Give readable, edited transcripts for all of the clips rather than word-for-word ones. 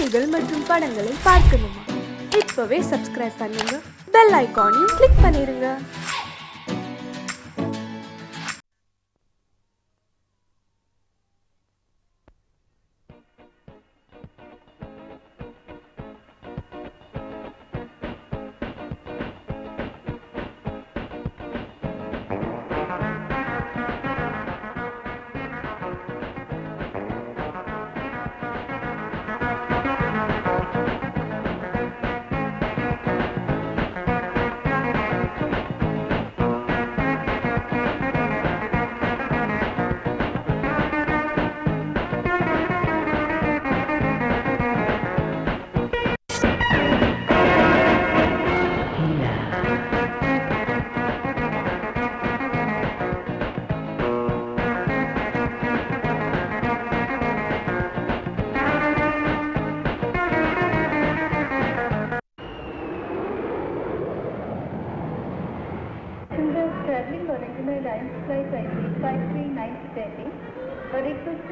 செய்திகள் மற்றும் படங்களை பார்க்கணுமா? இப்பவே சப்ஸ்கிரைப் பண்ணுங்க, பெல் ஐகானையும் கிளிக் பண்ணிருங்க.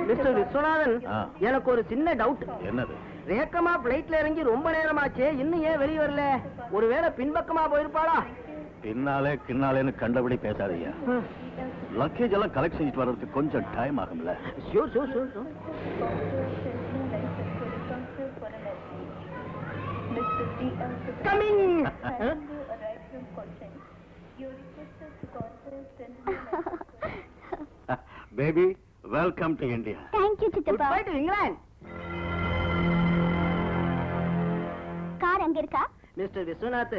மிஸ்டர் விஸ்வநாதன், எனக்கு ஒரு சின்ன டவுட். என்னது? ரேக்கமா பிளைட்ல இறங்கி ரொம்ப நேரமாச்சு, இன்னும் ஏன் வெளியே வரல? ஒருவேளை பின்பக்கமா போயிருப்பாளா? பின்னாலே கின்னாலேன்னு கண்டபடி பேசாதீங்க. லக்கேஜ் எல்லாம் கலெக்ட் செஞ்சுட்டு வர்றதுக்கு கொஞ்சம் டைம் ஆகும்ல. Sure sure sure. Coming. Baby, welcome to India. Thank you, சித்தப்பா. Goodbye to England. கார் அங்க இருக்கா? மிஸ்டர் விஸ்வநாத்,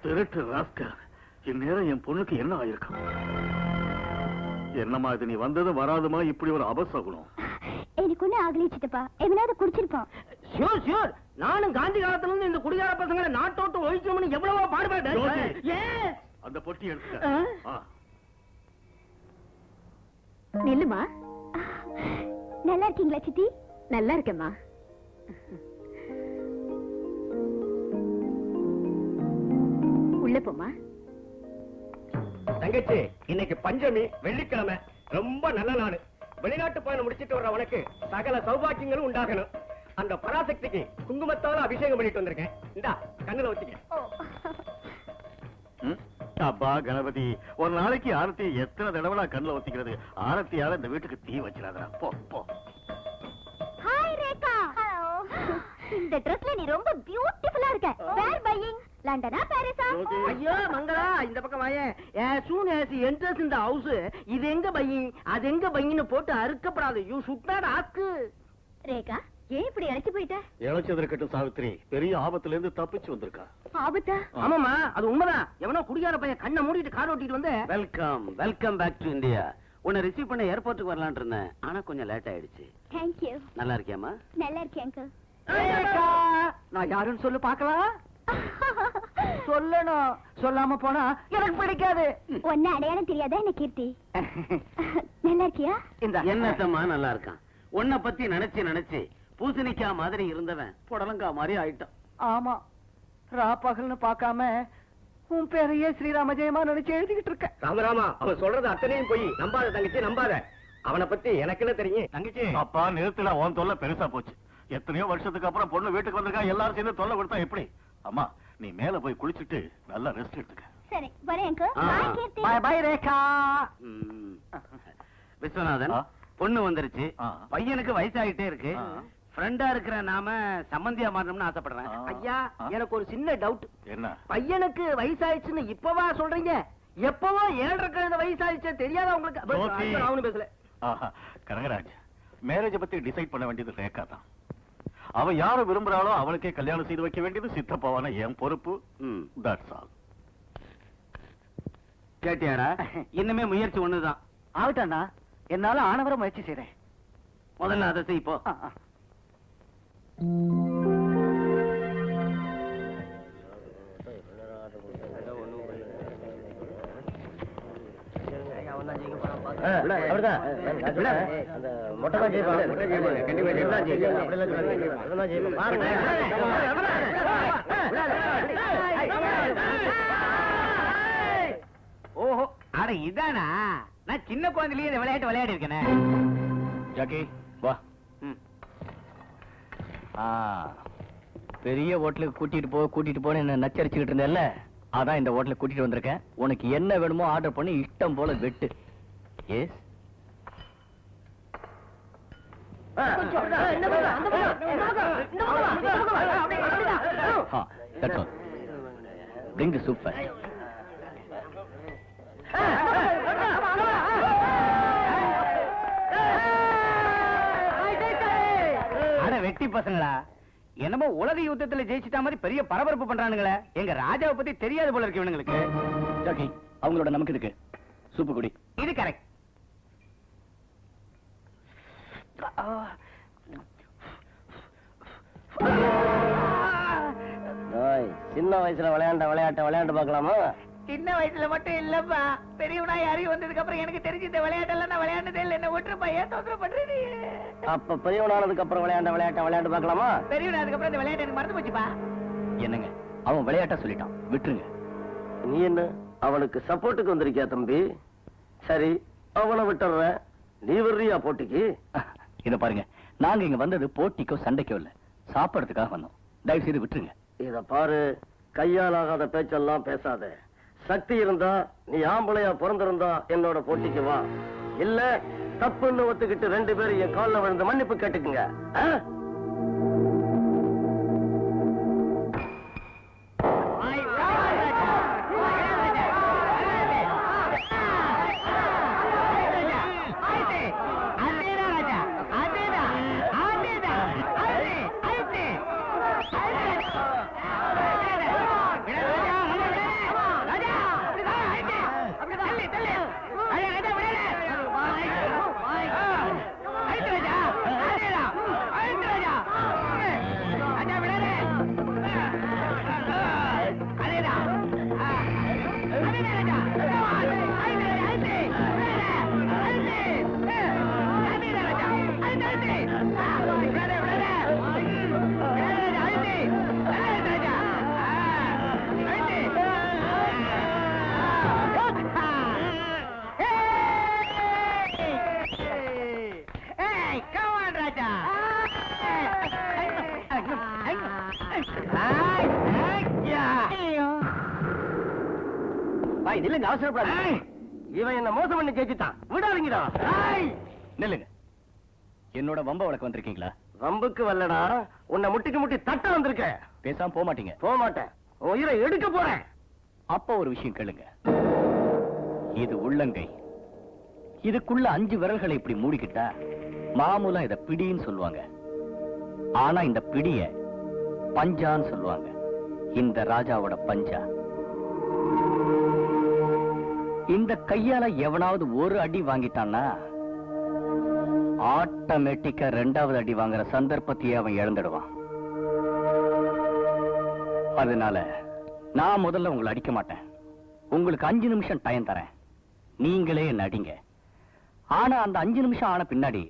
திருட்டு ராஸ்கல், இந்நேரம் என் பொண்ணுக்கு என்ன ஆயிருக்கும்? என்னம்மா இது, நீ வந்ததும் வராதுமா இப்படி ஒரு அபசகுணம்? எனக்கு ஒண்ணு ஆகலையே சித்தப்பா, எவனாவது குடிச்சிருப்பான். Sure sure. நானும் காந்தி காலத்துல இருந்து இந்த குடிகார பசங்களை நாட்டோட்டு ஒழிக்கணும்னு எவ்வளவோ பாடுபட்டேன். அந்த பொட்டி எடுத்துக்க. நில்லுமா. நல்லா இருக்கீங்களா சித்தி? நல்லா இருக்கேம்மா. உள்ள போமா. தங்கச்சி, இன்னைக்கு பஞ்சமி, வெள்ளிக்கிழமை, ரொம்ப நல்ல நாள். வெளிநாட்டு பயணம் முடிச்சிட்டு வர்ற உனக்கு சகல சௌபாக்கியங்களும் உண்டாகணும். அந்த பராசக்திக்கு குங்குமத்தால அபிஷேகம் பண்ணிட்டு வந்திருக்கேன். இந்தா, கண்ணுல வச்சுக்க. அப்பா கணபதி, ஒரு நாளைக்கு ஆரத்தி எத்தனை தடவை கண்ணுல ஒத்திக்கிறது? ஆரத்தியால இந்த வீட்டுக்கு தீ வச்சிடாதா. போ போ. ஹாய் ரேகா. ஹலோ. இந்த ட்ரெஸ்ல நீ ரொம்ப பியூட்டிஃபுல்லா இருக்க. வேர் பையிங்? லண்டனா பாரிஸா? ஐயோ மங்களா, இந்த பக்கம் வாயே. as soon as he enters in the house, இது எங்க பையிங் அது எங்க பையின்னு போட்டு அறுக்கப்படாது. You should not ask. Rekha, ஏன் இப்படி இழைச்சு போயிட்ட? இழைச்சது இருக்கட்டும் சாவித்திரி, பெரிய ஆபத்துல இருந்து தப்பிச்சு வந்திருக்கா. ஆபத்தா? ஆமாமா, அது உண்மைதான். எவனோ குடிகார பையன் கண்ணை மூடிட்டு கார் ஓட்டிட்டு வந்து. Welcome welcome back to India. உன்னை ரிசீவ் பண்ண ஏர்போர்ட்டுக்கு வரலாம்னு இருந்தேன், ஆனா கொஞ்சம் லேட் ஆயிடுச்சு. Thank you. நல்லா இருக்கியாமா? நல்லா இருக்கேன் அங்கிள். நான் யாருன்னு சொல்லு பாக்கலாம். சொல்லணும், சொல்லாம போனா எனக்கு பிடிக்காது. ஒன்னு அடையாளம் தெரியாதா என்ன கீர்த்தி? நல்லா இருக்கியா? என்னத்தம்மா நல்லா இருக்கான். உன்னை பத்தி நினைச்சு நினைச்சு பூசணிக்கா மாதிரி இருந்தவன் புடலங்கா மாதிரி ஆயிட்டான். ஆமா, ரா பகல்னு பாக்காம உன் பேரையே ஸ்ரீராம ஜெயமா நினைச்சு எழுதிக்கிட்டு இருக்க. ராமராமா, அவன் சொல்றது அத்தனையும் போய் நம்பாத தங்கச்சி, நம்பாத. அவனை பத்தி எனக்கு என்ன தெரியும்? தங்கச்சி, அப்பா நிறுத்தல, உன் தொல்லை பெருசா போச்சு. எத்தனையோ வருஷத்துக்கு அப்புறம் பொண்ணு வீட்டுக்கு வந்திருக்கா, எல்லாரும் சேர்ந்து தொல்லை கொடுத்தா எப்படி? அம்மா, நீ மேல போய் குளிச்சுட்டு நல்லா ரெஸ்ட் எடுத்துக்க. சரி, வரேன் uncle. Bye Keerthi. Bye bye Rekha. Viswanathan, பொண்ணு வந்துருச்சு. பையனுக்கு வயசாகிட்டே இருக்கு. ஃப்ரெண்டா இருக்கிற நாம சம்பந்தியா மாறணும்னு ஆசைப்படுறேன். ஐயா, எனக்கு ஒரு சின்ன டவுட். என்ன? பையனுக்கு வயசாயிடுச்சுன்னு இப்பவா சொல்றீங்க? எப்பவோ 7.5 கழுத வயசாயிடுச்சு தெரியாதா உங்களுக்கு? அவனு பேசல. கனகராஜ், மேரேஜ பத்தி டிசைட் பண்ண வேண்டியது ரேகா தான். அவ யார விரும்புறாளோ அவளுக்கே கல்யாணம் செய்து வைக்க வேண்டியது சித்தப்பாவான என் பொறுப்பு. That's all. கேட்டியாடா? இன்னுமே முயற்சி ஒண்ணுதான். ஆகட்டாண்ணா, என்னால ஆனவர முயற்சி செய்றேன். முதல்ல அதை செய் போ. ஓஹோ, அட அட இதானா? நான் சின்ன குழந்தையிலேயே இந்த விளையாட்டு விளையாடி இருக்கேனே. ஜாக்கி வா. பெரிய ஹோட்டலுக்கு கூட்டிட்டு போன்னு என்ன நச்சரிச்சுக்கிட்டு இருந்தேல்ல, அதான் இந்த ஹோட்டலுக்கு கூட்டிட்டு வந்திருக்கேன். உனக்கு என்ன வேணுமோ ஆர்டர் பண்ணி இஷ்டம் போல வெட்டு. Yes bring the soup first. அட வெட்டி பசங்களா, என்னமோ உலக யுத்தத்துல ஜெயிச்சிட்ட மாதிரி பெரிய பரபரப்பு பண்றானுங்களே. எங்க ராஜாவை பத்தி தெரியாது போல இருக்கு இவனுங்களுக்கு. ஜாக்கி அவங்களோட நமக்கு இருக்கு சூப்பு குடி. இது கரெக்ட். சின்ன வயசுல விளையாண்ட விளையாண்டு பார்க்கலாமா? சின்ன வயசுல மட்டும் இல்லப்பா, பெரியவனா யாரையும் வந்ததுக்கு அப்புறம் எனக்கு தெரிஞ்சு இந்த விளையாட்டெல்லாம் நான் விளையாண்டதே இல்லை. என்ன ஒற்றுப்பா, ஏன் தொந்தரவு பண்றீங்க? அப்ப பெரியவனானதுக்கு அப்புறம் விளையாண்ட விளையாண்டு பார்க்கலாமா? பெரியவனாதுக்கு அப்புறம் இந்த விளையாட்டு எனக்கு மறந்து போச்சுப்பா. என்னங்க அவன் விளையாட்டா சொல்லிட்டான், விட்டுருங்க. நீ என்ன அவனுக்கு சப்போர்ட்டுக்கு வந்திருக்கியா தம்பி? சரி, அவனை விட்டுற. நீ வர்றியா போட்டிக்கு? இத பாருங்க, நாங்க இங்க வந்தது போட்டிக்கோ சண்டைக்கோ இல்ல, சாப்பிடறதுக்காக வந்தோம். தயவு செய்து விட்டுருங்க. இத பாரு, கையால் ஆகாத பேச்செல்லாம் பேசாத. சக்தி இருந்தா நீ ஆம்பளையா பிறந்திருந்தா என்னோட போட்டிக்கு வா. இல்ல தப்புன்னு ஒத்துக்கிட்டு 2 பேரும் என் கால்ல விழுந்து மன்னிப்பு கேட்டுக்குங்க. இல்லங்க அவசரப்படாது. இவன் என்ன மோசம் பண்ணி ஜெயிச்சுட்டான், விடாதீங்கடா. நில்லுங்க. என்னோட வம்ப வழக்கு வந்திருக்கீங்களா? வம்புக்கு வரலடா, உன்னை முட்டி தட்ட வந்திருக்க. பேசாம போக மாட்டீங்க? போக மாட்டேன், உயிரை எடுக்க போறேன். அப்ப ஒரு விஷயம் கேளுங்க. இது உள்ளங்கை. இதுக்குள்ள 5 விரல்களை இப்படி மூடிக்கிட்டா மாமூலா இத பிடின்னு சொல்லுவாங்க. ஆனா இந்த பிடிய பஞ்சான்னு சொல்லுவாங்க. இந்த ராஜாவோட பஞ்சா. இந்த கையால எவனாவது ஒரு அடி வாங்கிட்டான்னா ஆட்டோமேட்டிக்கா 2வது அடி வாங்குற சந்தர்ப்பத்தையே அவன் இழந்துடுவான். அதனால நான் முதல்ல உங்களை அடிக்க மாட்டேன். உங்களுக்கு 5 நிமிஷம் டைம் தரேன். நீங்களே என்ன அடிங்க. ஆனா அந்த 5 நிமிஷம் ஆன பின்னாடி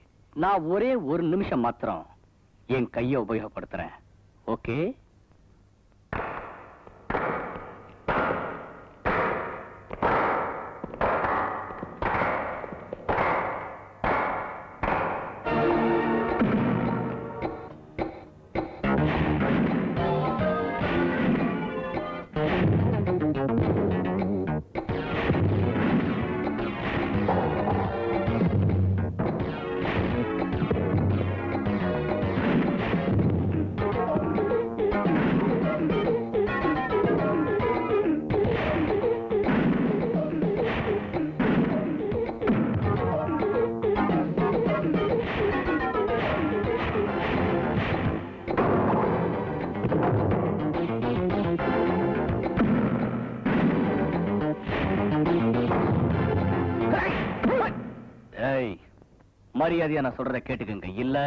நான் ஒரே 1 நிமிஷம் மாத்திரம் என் கையை உபயோகப்படுத்துறேன். ஓகே? மரியாதையா நான் சொல்றத கேட்டுக்கங்க. இல்ல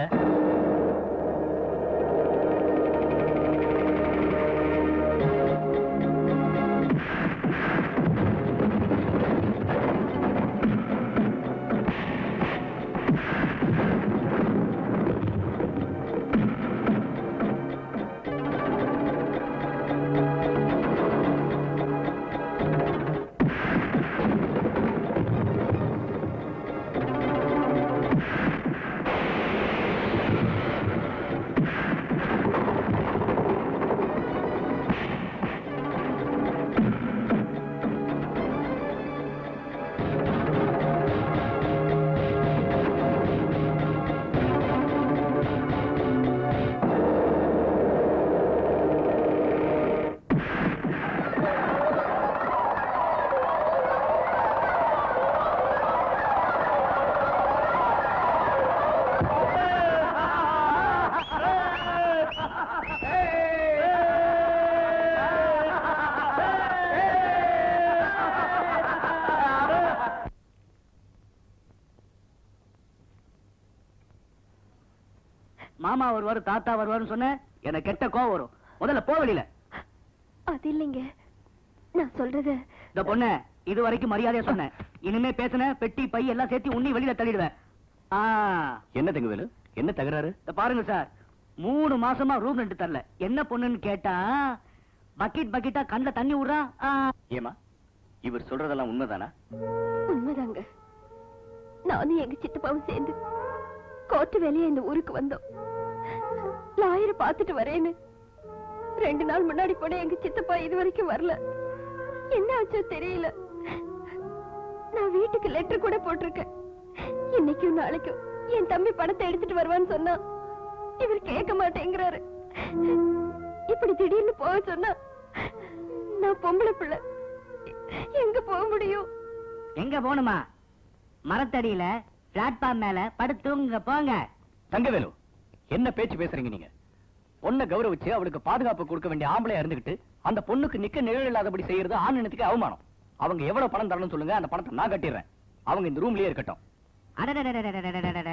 மாமா வருவாரு தாத்தா வருவாருன்னு சொன்ன எனக்கு கெட்ட கோவம் வரும். முதல்ல போ வெளியில. அது இல்லைங்க, நான் சொல்றது. இந்த பொண்ணு இது வரைக்கும் மரியாதையா சொன்னேன். இனிமே பேசுன பெட்டி பை எல்லாம் சேர்த்து உன்னி வெளியில தள்ளிடுவேன். என்ன தங்கவேலு, என்ன தகராறு? இத பாருங்க சார், 3 மாசமா ரூம் ரெண்ட் தரல. என்ன பொண்ணுன்னு கேட்டா பக்கெட் பக்கெட்டா கண்ணுல தண்ணி விடுறா. ஏமா, இவர் சொல்றதெல்லாம் உண்மைதானா? உண்மைதாங்க. நானும் எங்க சித்தப்பாவும் சேர்ந்து கோர்ட்டு வேலையா இந்த ஊருக்கு வந்தோம். லாயரை பார்த்துட்டு வரேன்னு 2 நாள் முன்னாடி போன எங்க சித்தப்பா இது வரைக்கும் வரல. என்ன ஆச்சோ தெரியல. நான் வீட்டுக்கு லெட்டர் கூட போட்டிருக்கேன். இன்னைக்கும் நாளைக்கும் என் தம்பி பணத்தை எடுத்துட்டு வருவான்னு சொன்னா இவர் கேட்க மாட்டேங்கிறாரு. இப்படி திடீர்னு போக சொன்னா நான் பொம்பளை பிள்ளை, எங்க போக முடியும்? எங்க போணுமா? மரத்தடியில பிளாட்பார்ம் மேல படுத்துங்க போங்க. தங்கவேலு, என்ன பேச்சு பேசுறீங்க நீங்க? பொண்ணை கௌரவிச்சு அவளுக்கு பாதுகாப்பு கொடுக்க வேண்டிய ஆம்பளையா இருந்துகிட்டு அந்த பொண்ணுக்கு நிக்க நிழல் இல்லாதபடி செய்யறது ஆணினத்துக்கு அவமானம். அவங்க எவ்வளவு பணம் தரணும்னு சொல்லுங்க, அந்த பணத்தை நான் கட்டிடுறேன். அவங்க இந்த ரூம்லயே இருக்கட்டும். அடடடடடடடடடட.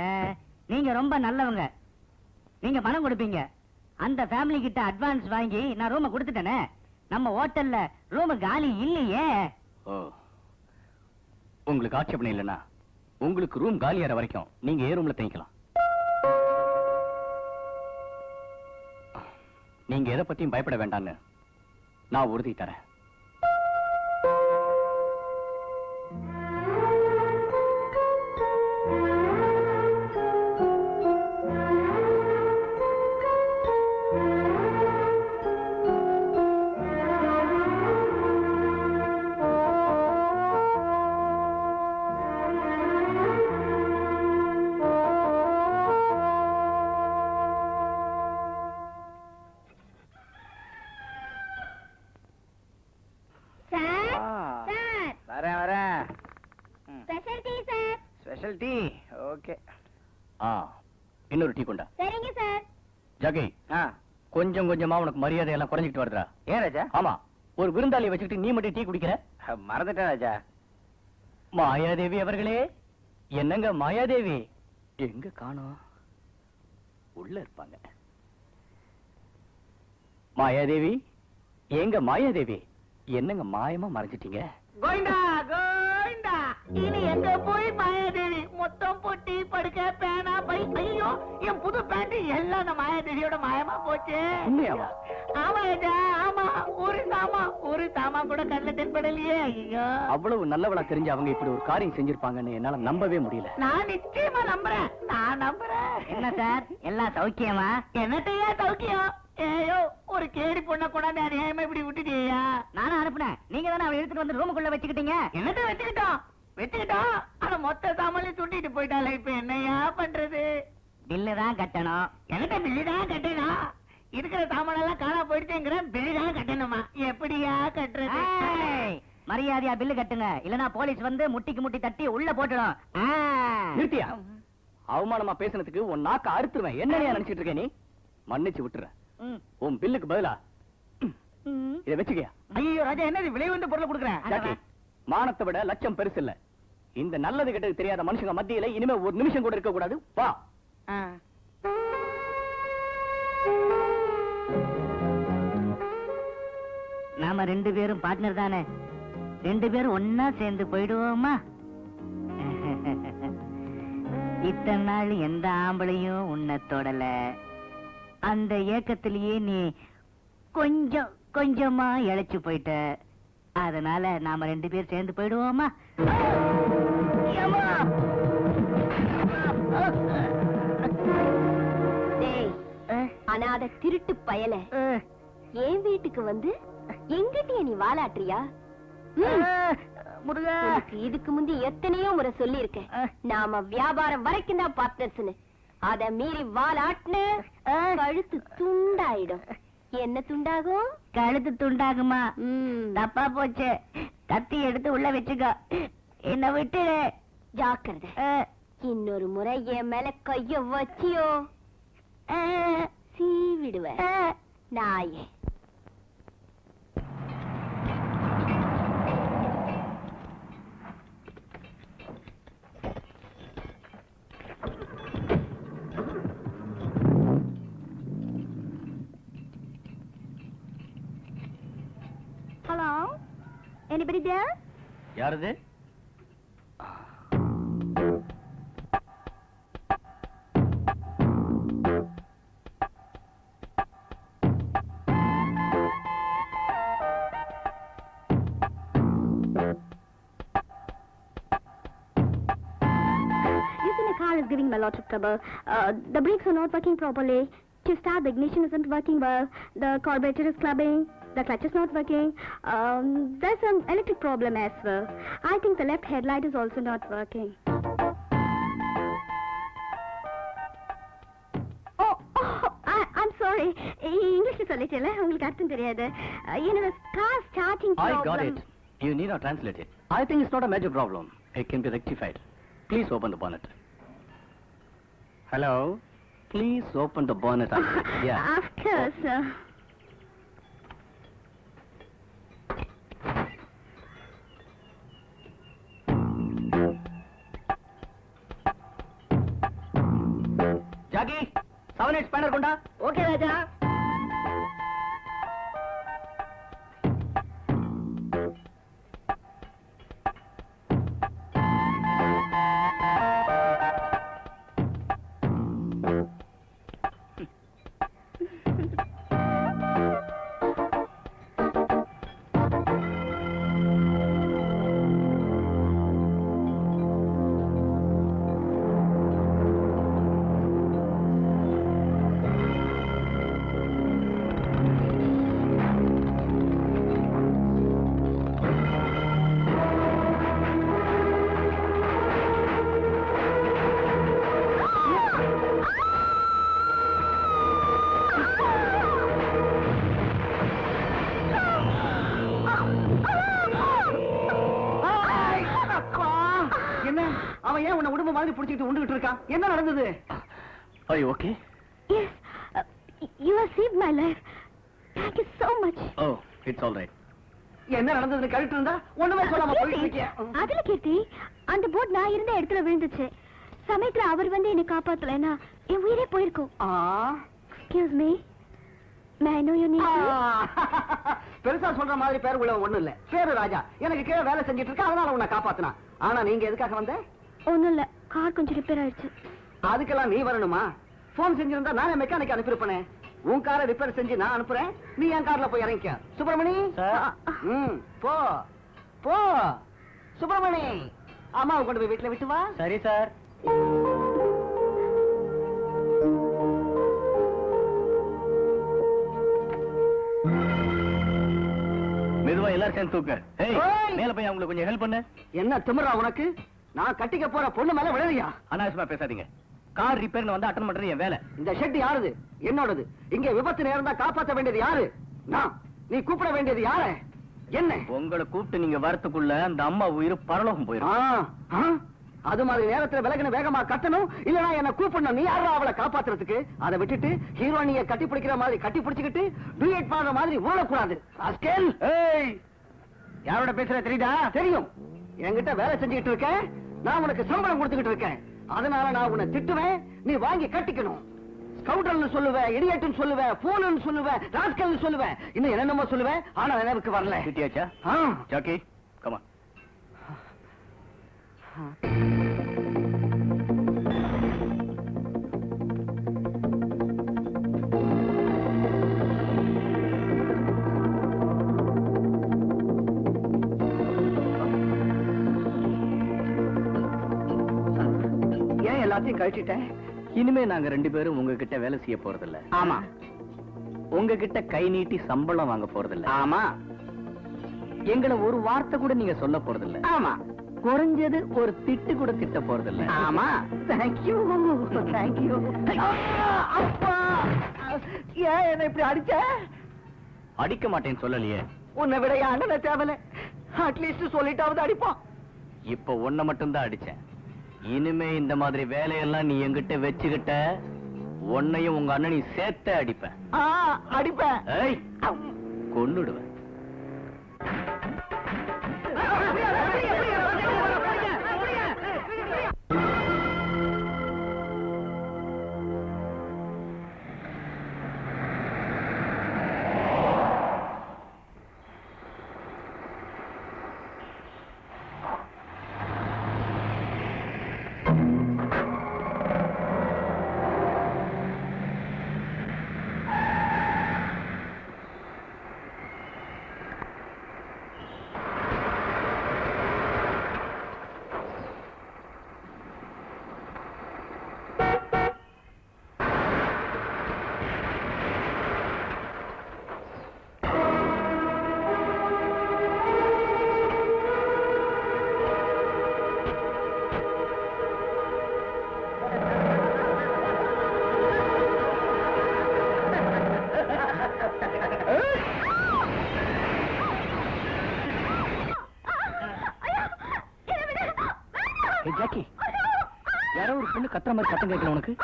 நீங்க ரொம்ப நல்லவங்க. நீங்க பணம் கொடுப்பீங்க. அந்த ஃபேமிலி கிட்ட அட்வான்ஸ் வாங்கி நான் ரூமை கொடுத்துட்டேனே. நம்ம ஹோட்டல்ல ரூம் காலி இல்லையே. ஓ, உங்களுக்கு ஆட்சேபணம் இல்லைன்னா உங்களுக்கு ரூம் காலியாற வரைக்கும் நீங்க ஏ ரூம்ல தங்கிக்கலாம். நீங்க எதை பத்தியும் பயப்பட வேண்டாம்னு நான் உறுதி தரேன். Special tea. ஓகே. இன்னொரு டீ கொண்டா. சரிங்க சார். ஜாகி, கொஞ்சம் கொஞ்சமா உனக்கு மரியாதை எல்லாம் குறைஞ்சிட்டு வருதா? ஏன் ராஜா? ஆமா, ஒரு விருந்தாளியை வச்சுக்கிட்டு நீ மட்டும் டீ குடிக்கிற? மறந்துட்டேன் ராஜா. மாயாதேவி அவர்களே, என்னங்க மாயாதேவி எங்க காணோம்? உள்ள இருப்பாங்க. மாயாதேவி, எங்க மாயாதேவி? என்னங்க மாயமா மறைஞ்சிட்டீங்க? கோயிண்டா கோயிண்டா, இனி எங்க போய் மாயாதேவி? மொத்தம் பொட்டி படுக்க பேனா பை. ஐயோ, என் புது பேண்ட் எல்லாம் அந்த மாயாதேவியோட மாயமா போச்சு. உண்மையாவா? ஆமா ராஜா, ஆமா. ஒரு சாமா கூட கண்ணுல தென்படலையே. ஐயோ, அவ்வளவு நல்லவளா தெரிஞ்சு அவங்க இப்படி ஒரு காரியம் செஞ்சிருப்பாங்கன்னு என்னால நம்பவே முடியல. நான் நிச்சயமா நம்புறேன். என்ன சார், எல்லாம் சௌக்கியமா? என்னத்தையா சௌக்கியம்? ஏயோ, ஒரு கேடி பொண்ண கொண்டாந்து அநியாயமா இப்படி விட்டுட்டியா? நானும் அனுப்புனேன். நீங்க தானே அவளை எடுத்துட்டு வந்து ரூமுக்குள்ள வச்சுக்கிட்டீங்க. என்னத்த வச்சுக்கிட்டோம். ஆனா மொத்த சாமான்ல சுட்டிட்டு போயிட்டாலே. இப்ப என்னையா பண்றது? பில்லு தான் கட்டணும். என்னட்ட பில்லு தான் கட்டணும்? இருக்கிற சாமான எல்லாம் காணா போயிடுச்சுங்கிற பில்லு தான் கட்டணுமா? எப்படியா கட்டுறது? மரியாதையா பில்லு கட்டுங்க, இல்லனா போலீஸ் வந்து முட்டிக்கு முட்டி தட்டி உள்ள போட்டுடும். நிறுத்தியா? அவமானமா பேசுனதுக்கு உன் நாக்க அறுத்துருவேன். என்ன நினைச்சிட்டு இருக்க நீ? மன்னிச்சு விட்டுறேன். உன் பில்லுக்கு பதிலா இதை வச்சுக்கியா? ஐயோ ராஜா, என்னது விலை வந்து பொருளை கொடுக்குறேன்? ஜாக்கி, மானத்தை விட லட்சம் பெருசு இல்ல. இந்த நல்லது கெட்டது தெரியாத மனுஷங்க மத்தியில இனிமே ஒரு நிமிஷம் கூட இருக்க கூடாது. வா. நாம 2 பேரும் பார்ட்னர் தானே. 2 பேரும் ஒன்னா சேர்ந்து போயிடுவோமா? இத்தனை நாள் எந்த ஆம்பளையும் உன்னை தொடல. அந்த ஏக்கத்திலேயே நீ கொஞ்சம் கொஞ்சமா இழைச்சு போயிட்ட. அதனால நாம 2 பேர் சேர்ந்து போயிடுவோமா? அனாத திருட்டு பயல என் வீட்டுக்கு வந்து எங்கிட்டயே நீ வாலாட்டுறியா? இதுக்கு முந்தி எத்தனையோ முறை சொல்லி இருக்கேன், நாம வியாபாரம் வரைக்கும் தான் பார்ட்னர்ஸ்னு. அத மீறி வாலாட்டுன கழுத்து துண்டாயிடும். என்ன துண்டாகும்? கழுத்து துண்டாகுமா? தப்பா போச்சு. கத்தி எடுத்து உள்ள வச்சுக்கோ. என்ன விட்டு ஜாக்கிரதை. இன்னொரு முறை என் மேல கைய வச்சியோ சீவிடுவேன் நாயே. anybody there? யாரது? You see, my car is giving me a lot of trouble. The brakes are not working properly. To start, the ignition isn't working well. The carburetor is clubbing. The clutch is not working. There's some electric problem as well. I think the left headlight is also not working. I'm sorry. English is a little. உங்களுக்கு அர்த்தம் தெரியாது. என்னோட car starting I problem. got it. You need not translate it. I think it's not a major problem. It can be rectified. Please open the bonnet. Hello? Please open the bonnet. Yeah. Of course. Jackie, 7-8 spanner konda. Okay ராஜா. என்ன அவன் ஏன் உன்னை உடம்பு மாதிரி புடிச்சிட்டு உண்டுகிட்டு இருக்கான்? என்ன நடந்தது? Are you okay? Yes. You have saved my life. Thank you so much. Oh, it's all right. என்ன நடந்ததுன்னு கேட்டு இருந்தா ஒண்ணுமே சொல்லாம போயிட்டு இருக்கியா? அதுல கீர்த்தி, அந்த போட் நான் இருந்த இடத்துல விழுந்துச்சு. சமயத்துல அவர் வந்து என்னை காப்பாத்தலைன்னா என் உயிரே போயிருக்கும். Excuse me. May I know your name? பெருசா சொல்ற மாதிரி பேர் உள்ள ஒண்ணு இல்ல. பேரு ராஜா. எனக்கு கீழே வேலை செஞ்சிட்டு இருக்க, அதனால உன்னை காப்பாத்தினா. ஆனா நீங்க எதுக்காக வந்த? ஒண்ணும் இல்ல, கார் கொஞ்சம் ரிப்பேர் ஆயிடுச்சு. அதுக்கெல்லாம் நீ வரணுமா? போன் செஞ்சிருந்தா நானே மெக்கானிக் அனுப்பியிருப்பேனே. உன் காரை ரிப்பேர் செஞ்சு நான் அனுப்புறேன், நீ என் கார்ல போய் இறங்கிக்க. சுப்பிரமணி, போ போ. சுப்பிரமணி, அம்மாவை கொண்டு போய் வீட்டுல விட்டு வா. சரி சார். மெதுவா எல்லாரும் சேர்ந்து தூக்கு. ஏய், ஓய். மேல போய் அவங்களுக்கு கொஞ்சம் ஹெல்ப் பண்ணு. என்ன திமிரா உனக்கு? நான் கட்டிக்க போற பொண்ணு மேல விழறியா? அனாவசியமா பேசாதீங்க. கார் ரிப்பேர்னு வந்து அட்டன் பண்றது என் வேலை. இந்த ஷெட் யாருது? என்னோடது. இங்க விபத்து நேர்ந்தா காப்பாற்ற வேண்டியது யாரு? நான். நீ கூப்பிட வேண்டியது யாரு? என்ன? உங்களை கூப்பிட்டு நீங்க வரத்துக்குள்ள அந்த அம்மா உயிர் பரலோகம் போயிடும். அது மாதிரி நேரத்துல விலகின வேகமா கட்டணும், இல்லனா என்ன கூப்பிடணும். நீ யாரா அவளை காப்பாத்துறதுக்கு? அதை விட்டுட்டு ஹீரோனிய கட்டி பிடிக்கிற மாதிரி கட்டி பிடிச்சுக்கிட்டு டூயட் பாடுற மாதிரி ஓடக்கூடாது. யாரோட பேசுற தெரியுதா? தெரியும். என்கிட்ட வேலை செஞ்சுக்கிட்டு இருக்கேன், நான் உனக்கு சம்பளம் கொடுத்துக்கிட்டு இருக்கேன். அதனால நான் உன்னை திட்டுவேன், நீ வாங்கி கட்டிக்கணும். ஸ்கவுட்டர்னு சொல்லுவேன், இடியட்னு சொல்லுவேன், போனு சொல்லுவேன், ராஸ்கல்னு சொல்லுவேன், இன்னும் என்னென்னமோ சொல்லுவேன். ஆனா நினைவுக்கு வரல. திட்டியாச்சா? Jackie, come on. ஏன் எல்லாத்தையும் கழிச்சிட்டேன்? இனிமே நாங்க ரெண்டு பேரும் உங்ககிட்ட வேலை செய்ய போறதில்ல. ஆமா. உங்ககிட்ட கை நீட்டி சம்பளம் வாங்க போறதில்ல. ஆமா. எங்களை ஒரு வார்த்தை கூட நீங்க சொல்ல போறதில்ல. ஆமா. குறைஞ்சது ஒரு திட்டு கூட திட்ட போறதில்ல. ஆமா. Thank you thank you. அப்பா, ஏன் என்ன இப்படி அடிச்ச? அடிக்க மாட்டேன்னு சொல்லலையே. உன்னை விட அண்ணனை தேவல. அட்லீஸ்ட் சொல்லிட்டாவது அடிப்பான். இப்ப ஒன்ன மட்டும் தான் அடிச்சேன். இனிமே இந்த மாதிரி வேலையெல்லாம் நீ என்கிட்ட வச்சுக்கிட்ட, உன்னையும் உங்க அண்ணனையும் சேர்த்து அடிப்பேன். அடிப்பேன். ஏய், கொன்னுடுவேன். ஏய், ஜாக்கி யாரோ ஒரு பொண்ணு கத்துற மாதிரி சத்தம் கேட்கல உனக்கு?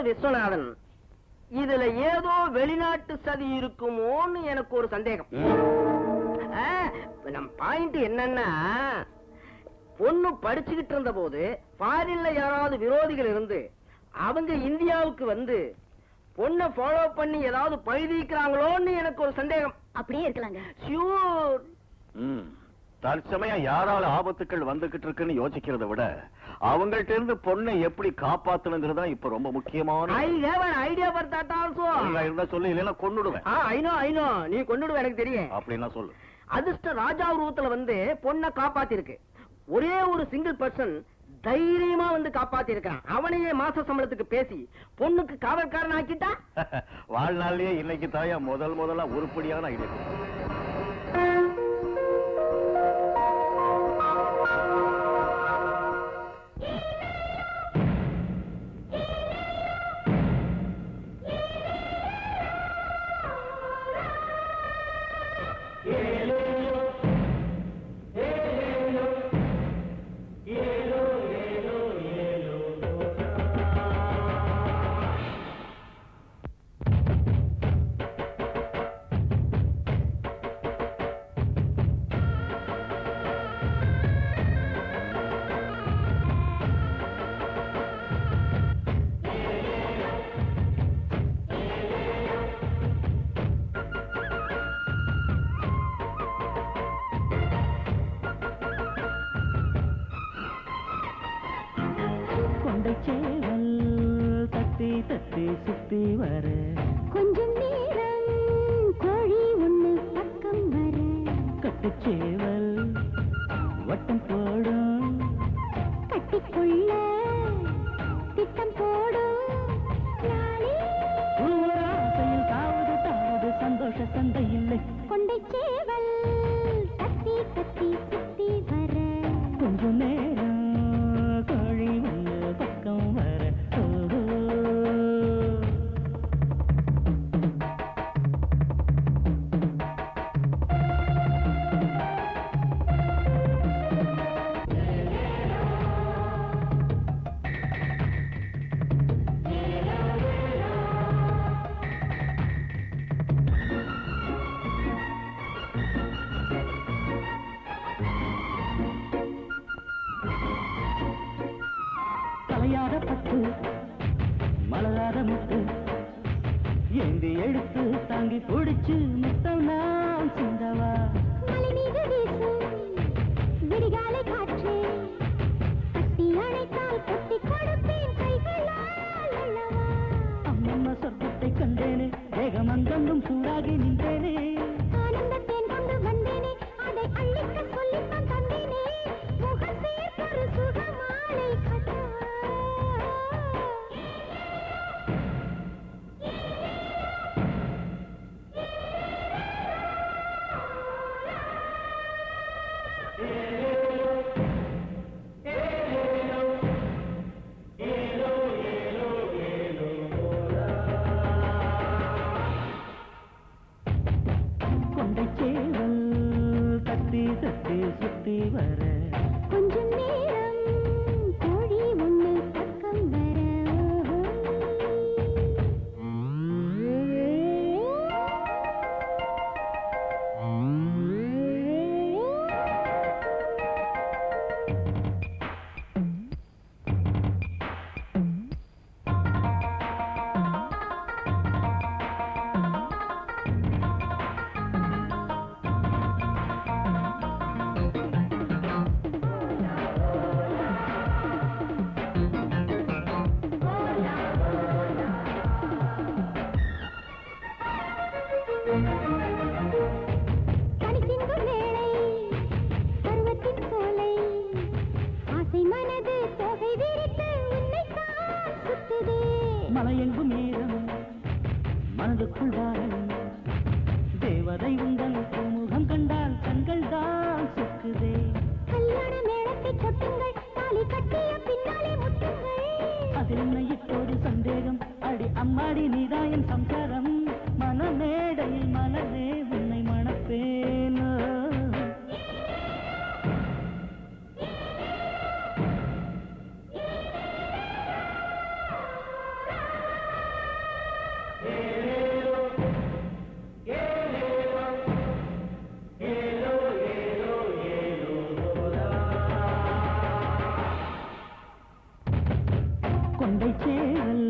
விஸ்வநாதன், இதுல ஏதோ வெளிநாட்டு சதி இருக்குமோன்னு எனக்கு ஒரு சந்தேகம். நம் பாயிண்ட் என்னன்னா, பொண்ணு படிச்சுக்கிட்டு இருந்த போது ஃபாரின்ல யாராவது விரோதிகள் இருந்து அவங்க இந்தியாவுக்கு வந்து பொண்ணை ஃபாலோ பண்ணி ஏதாவது பழுதிக்கிறாங்களோன்னு எனக்கு ஒரு சந்தேகம். அப்படியே இருக்கலாங்க. ஷூர். தற்சமயம் யாரால ஆபத்துக்கள் வந்துகிட்டு இருக்குன்னு யோசிக்கிறத விட அவங்கள்ட்ட இருந்து பொண்ணை எப்படி காப்பாத்தணுங்கிறதா இப்ப ரொம்ப முக்கியமான. I have an idea for that also. இருந்தா சொல்லு, இல்லைன்னா கொன்னுடுவேன். ஐ நோ நீ கொன்னுடுவ, எனக்கு தெரியும். அப்படின்னா சொல்லு. அதிர்ஷ்ட ராஜா உருவத்துல வந்து பொண்ணை காப்பாத்தி இருக்கு. ஒரே ஒரு சிங்கிள் பர்சன் தைரியமா வந்து காப்பாத்தி இருக்கான். அவனையே மாச சம்பளத்துக்கு பேசி பொண்ணுக்கு காவல்காரன் ஆக்கிட்டா. வாழ்நாள்லயே இன்னைக்கு தாயா முதல்ல உருப்படியான ஐடியா. சேவல் தத்தி தத்தி சுத்தி வர கொஞ்சம் நேரம் கோழி ஒண்ணு பக்கம் வர கட்டுச்சேவல் வட்டம் போடும் கட்டிக்கொள்ள திட்டம் போடும் ஆசையில் தாவது சந்தோஷ சந்தை இல்லை. கொண்டை சேவல் தத்தி தத்தி சுத்தி வர கொஞ்சம் நேரம் கோழி ஒண்ணு பக்கம் வர. தலையாத பட்டு மலராத முட்டு ஏந்தி எடுத்து தாங்கி பிடிச்சு முத்தம் நான் சிந்தவா. மலை மீது வீசும் விடிகாலை காற்றே கட்டி அணைத்தால் கொட்டி கொடுப்பேன் கைகளால் அல்லவா. அம்மம்மா சொர்க்கத்தை கண்டேனே, தேகம் அங்கங்கும் சூடாகி நின்றேனே. ஆனந்தத்தேன் கொண்டு வந்தேனே, கொண்டை சேவல் தத்தி தத்தி சுத்தி வர கொஞ்சம் நேரம் கோழி ஒண்ணு பக்கம் வர கனிசிந்தும் வேளை பருவத்தின் சோலை ஆசை மனது தொகை விரித்து உன்னைத்தான் சுத்துதே மலையெங்கும் ஈரம் மனதுக்குள் வாரம் தேவதை உங்கள் முகம் கண்டால் கண்கள் தான் சுக்குதே கல்யாண மேளத்தை கொட்டுங்கள் தாலி கட்டிய பின்னாலே முட்டுங்கள் அதில் என்ன இப்போது சந்தேகம் அடி அம்மாடி நீதாயன் சம்சாரம் மனமேடையில் மலரே உன்னை மணப்பேனோ கொண்டை சேவல்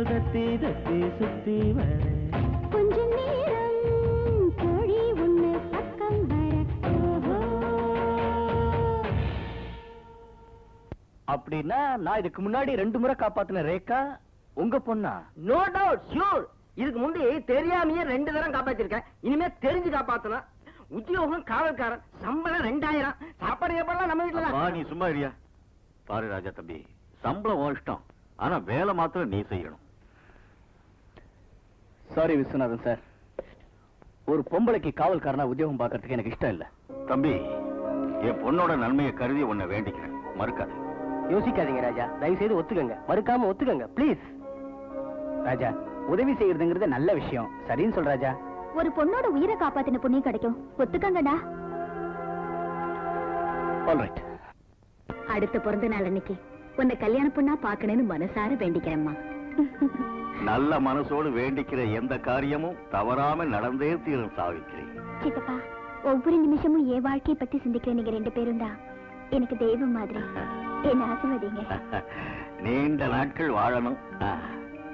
தத்தி தத்தி சுத்தி வர கொஞ்சம் நேரம் கோழி ஒண்ணு பக்கம் வர ஓஹோ அப்படின்னா நான் இதுக்கு முன்னாடி 2 முறை காப்பாத்தின ரேகா உங்க பொண்ணா? No doubt sure. இதுக்கு முந்தி தெரியாமையே 2 தரம் காப்பாத்திருக்கேன். இனிமே தெரிஞ்சு காப்பாத்தலாம். உத்தியோகம் காவல்காரன், சம்பளம் 2000. சாப்பாடு ஏப்பாடுலாம் நம்ம வீட்டுல வா, நீ சும்மா இருயா. பாரு ராஜா தம்பி, சம்பளம் உன் இஷ்டம், ஆனா வேலை மாத்திரம் நீ செய்யணும். சாரி விஸ்வநாதன் சார், ஒரு பொம்பளைக்கு காவல்காரனா உத்தியோகம் பார்க்கறதுக்கு எனக்கு இஷ்டம் இல்ல. தம்பி, என் பொண்ணோட நன்மையை கருதி உன்னை வேண்டிக்கிறேன், மறுக்காது. யோசிக்காதீங்க ராஜா, தயவு செய்து ஒத்துக்கங்க. மறுக்காம ஒத்துக்கங்க ப்ளீஸ். ராஜா, உதவி செய்யறதுங்கிறது நல்ல விஷயம், சரின்னு சொல் ராஜா. ஒரு பொண்ணோட உயிரை காப்பாத்தின புண்ணியம் கிடைக்கும், ஒத்துக்கங்கடா. ஆல்ரைட். அடுத்த பிறந்த நாள் அன்னைக்கு உன்னை கல்யாண பொண்ணா பாக்கணும்னு மனசார வேண்டிக்கிறேம்மா. நல்ல மனசோடு வேண்டிக்கிற எந்த காரியமும் தவறாம நடந்தே தீரும் சாவிக்கிறேன். சித்தப்பா, ஒவ்வொரு நிமிஷமும் என் வாழ்க்கையை பத்தி சிந்திக்கிற நீங்க 2 பேரும் தான் எனக்கு தெய்வம் மாதிரி. என்ன ஆசீர்வதிங்க. நீண்ட நாட்கள் வாழணும்.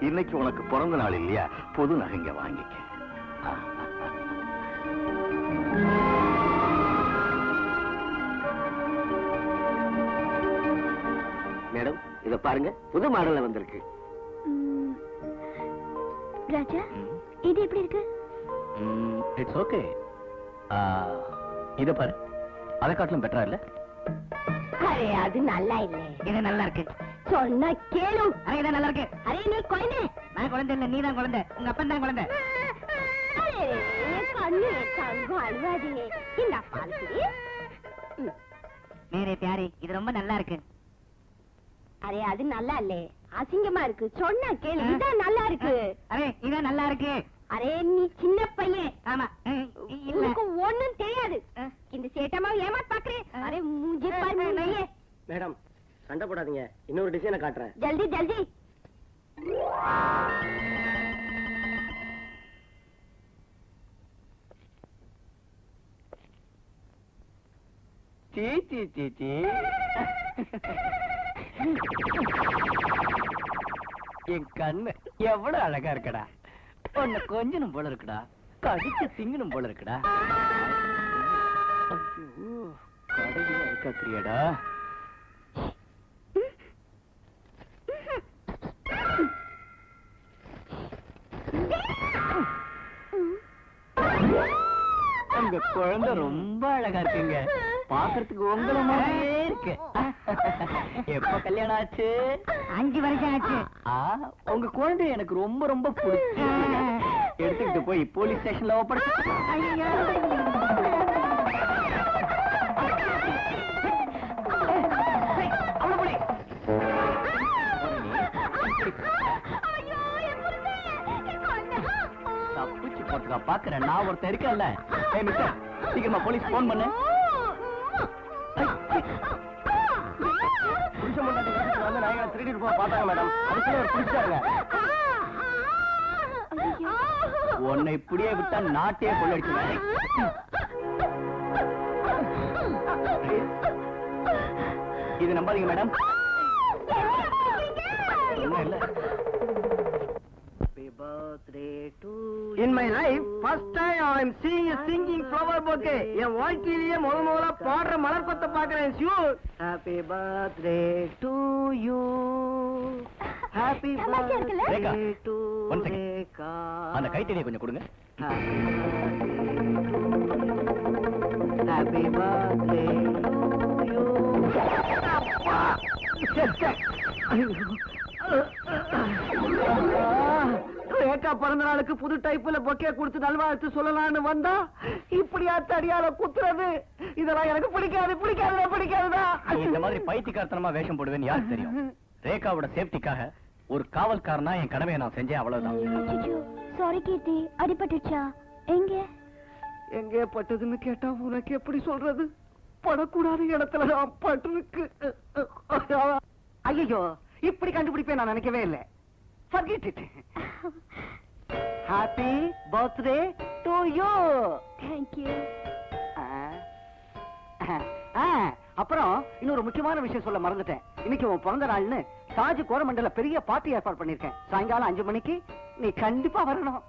இன்னைக்கு உனக்கு பிறந்த நாள் இல்லையா, புது நகைங்க வாங்கிக்க. மேடம், இத பாருங்க, புது மாடல்ல வந்திருக்கு. ராஜா, இது எப்படி இருக்கு? It's okay. இத பாரு, அதை காட்டிலும் பெட்டரா இல்ல? அரே, அது நல்லா இல்ல. இது நல்லா இருக்கு. சொன்னா கேளு. அரே, இது நல்லா இருக்கு. அரே, நீ குழந்தை. நான் குழந்தை இல்ல, நீ தான் குழந்தை, உங்க அப்பன் தான் குழந்தை. அரே, கண்ணு தங்கம் அழுவாதே. இந்த பால் குடி. மேரே பியாரி, இது ரொம்ப நல்லா இருக்கு. அரே, அது நல்லா இல்ல, அசிங்கமா இருக்கு. சொன்னா கேளு, இதான் நல்லா இருக்கு. அரே, இதான் நல்லா இருக்கு. அரே, நீ சின்ன பையன். ஆமா, இல்ல. உனக்கு ஒண்ணும் தெரியாது. இந்த சேட்டமாவை ஏமாத் பாக்குறேன். அரே, மூஞ்சி பாரு மூஞ்சியே. மேடம், சண்டை போடாதீங்க, இன்னொரு டிசைனை காட்டுறேன். ஜல்தி ஜல்தி. சீ சீ சீ சீ. என் கண்ணு எவ்வளவு அழகா இருக்கடா. உன்னை கொஞ்சனும் போல இருக்குடா, கடிச்சு திங்கணும் போல இருக்குடா. கடையில இருக்காத்திரியடா. உங்க குழந்தை ரொம்ப அழகா இருக்குங்க, பாக்குறதுக்கு உங்களை மாதிரியே இருக்கு. எப்ப கல்யாணம் ஆச்சு? 5 வருஷம் ஆச்சு. உங்க குழந்தை எனக்கு ரொம்ப ரொம்ப பிடிச்சு. எடுத்துக்கிட்டு போய் போலீஸ் ஸ்டேஷன்ல ஒப்படைச்சு. ஐயோ. பாக்குறேன், நான் ஒருத்தன் இருக்கேன்ல. ஏய் மிஸ்டர், சீக்கிரமா போலீஸ் போன் பண்ணு. புருஷன் முன்னாடி வந்து நாயகனை திருடிட்டு போக பார்த்தாங்க மேடம். அதுக்குள்ள ஒரு பிடிச்சாருங்க. உன்னை இப்படியே விட்டா நாட்டையே கொள்ளடிச்சுவேன். இது நம்பாதீங்க மேடம். ஒண்ணும் இல்ல. In my life, first time I am seeing a singing flower bouquet. என் வாழ்க்கையிலேயே முதல்ல பாடுற மலர் கொத்தை பார்க்கிறேன். Sure. Happy birthday to you. Happy Rekha, birthday to one second. Reka. அந்த கைத்தடியை கொஞ்சம் கொடுங்க. Happy birthday to you. Rekha பிறந்த நாளுக்கு புது டைப்ல பொக்கே கொடுத்து நல்வாழ்த்து சொல்லலாம்னு வந்தா இப்படியா தடியால குத்துறது? இதெல்லாம் எனக்கு பிடிக்காதுடா. இந்த மாதிரி பைத்தியக்காரத்தனமா வேஷம் போடுவேன்னு யாருக்கு தெரியும்? ரேகாவோட சேஃப்டிக்காக ஒரு காவல்காரனா என் கடமையை நான் செஞ்சேன், அவ்வளவுதான். சாரி கீர்த்தி, அடிபட்டுச்சா? எங்கே பட்டதுன்னு கேட்டா உனக்கு எப்படி சொல்றது? படக்கூடாத இடத்துல நான் பட்டிருக்கு. ஐயோ, இப்படி கண்டுபிடிப்பேன் நான் நினைக்கவே இல்லை. Forget it. Happy birthday to you. Thank you. அப்புறம் இன்னொரு முக்கியமான விஷயம் சொல்ல மறந்துட்டேன். இன்னைக்கு உன் பிறந்த நாள்னு தாஜ் கோரமண்டல பெரிய பார்ட்டி ஏற்பாடு பண்ணிருக்கேன். சாயங்காலம் 5 மணிக்கு நீ கண்டிப்பா வரணும்.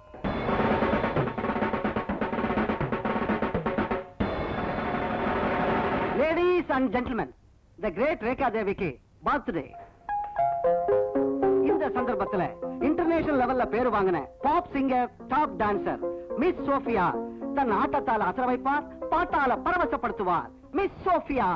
Ladies and gentlemen, the great Rekha Deviக்கு birthday. இந்த சந்தர்ப்பத்துல இன்டர்நேஷனல் லெவல்ல பேரு வாங்கின pop singer, top dancer Miss Sophia தன் ஆட்டத்தால அசர வைப்பார், பாட்டால பரவசப்படுத்துவார். Miss Sophia.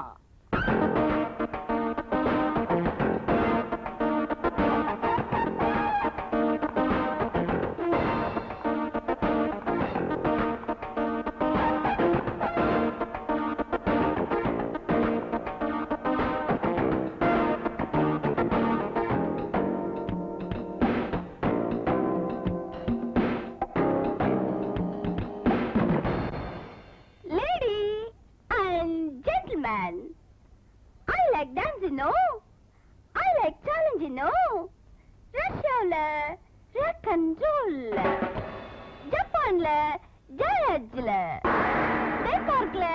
I like dancing, no? I like challenging, no? Russiaல rock and roll, ஜப்பான்ல ஜாஸ்ல, டென்மார்க்ல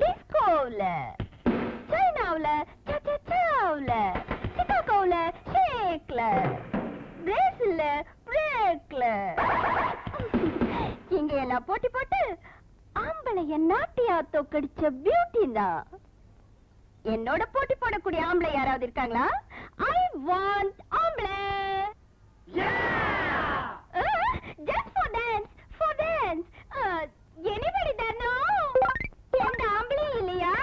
டிஸ்கோல, சைனாவுல சாச்சாச்சாவுல, சிகாகோல ஷேக்ல, பிரேசில்ல பிரேக்ல. இங்க எல்லாம் போட்டி போட்டு ஆம்பளைய நாட்டியா தோக்கடிச்ச பியூட்டி தான். என்னோட போட்டி போடக்கூடிய ஆம்பளை யாராவது இருக்காங்களா? ஐ வாண்ட் ஆம்பளை. Just for dance. Anybody that know? எந்த ஆம்பளை இல்லையா?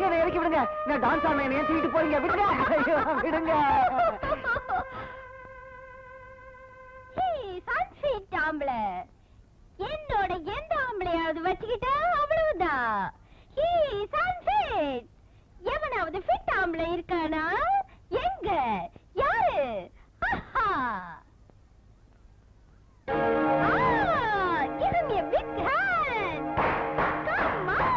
என்னை இறக்கி விடுங்க. நான் டான்ஸ் ஆன என்ன தூக்கிட்டு போறீங்க? விடுங்க. சன்ஃபிட் ஆம்பளை. என்னோட எந்த ஆம்பளையாவது வச்சுக்கிட்டா அவ்வளவுதான். சன்ஃபிட். எவனாவது ஃபிட் ஆம்பளை இருக்கானா? எங்க? யாரு? Give me a big hand. Come on.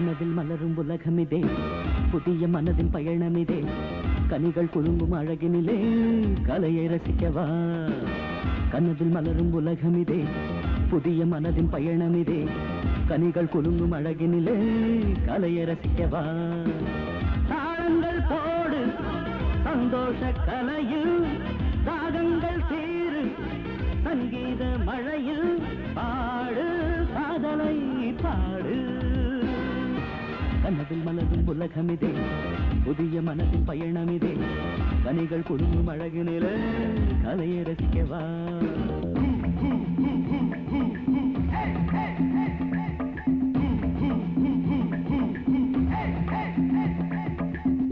கனவில் மலரும் உலகமிதே புதிய மனதின் பயணமிதே கனிகள் குலுங்கும் அழகினிலே கலையை ரசிக்கவா கனவில் மலரும் உலகமிதே புதிய மனதின் பயணமிதே கனிகள் குலுங்கும் அழகினிலே கலையை ரசிக்கவா தாளங்கள் போடு சந்தோஷ கலையில் ராகங்கள் தீரு சங்கீத மழையில் பாடு காதலை பாடு கனவில் மலரும் உலகமிதே புதிய மனதின் பயணமிதே கனிகள் குலுங்கும் அழகினிலே கலையை ரசிக்கவா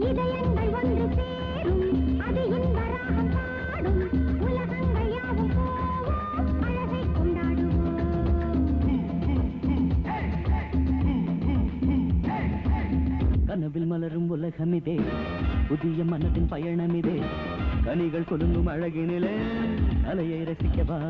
இதயங்கள் ஒன்று சேரும் அது இன்ப ராகம் பாடும் உலகங்கள் யாவும் போவோம் அழகை கொண்டாடுவோம் கனவில் மலரும் உலகமிதே புதிய மனதின் பயணமிதே கனிகள் குலுங்கும் அழகினிலே கலையை ரசிக்கவா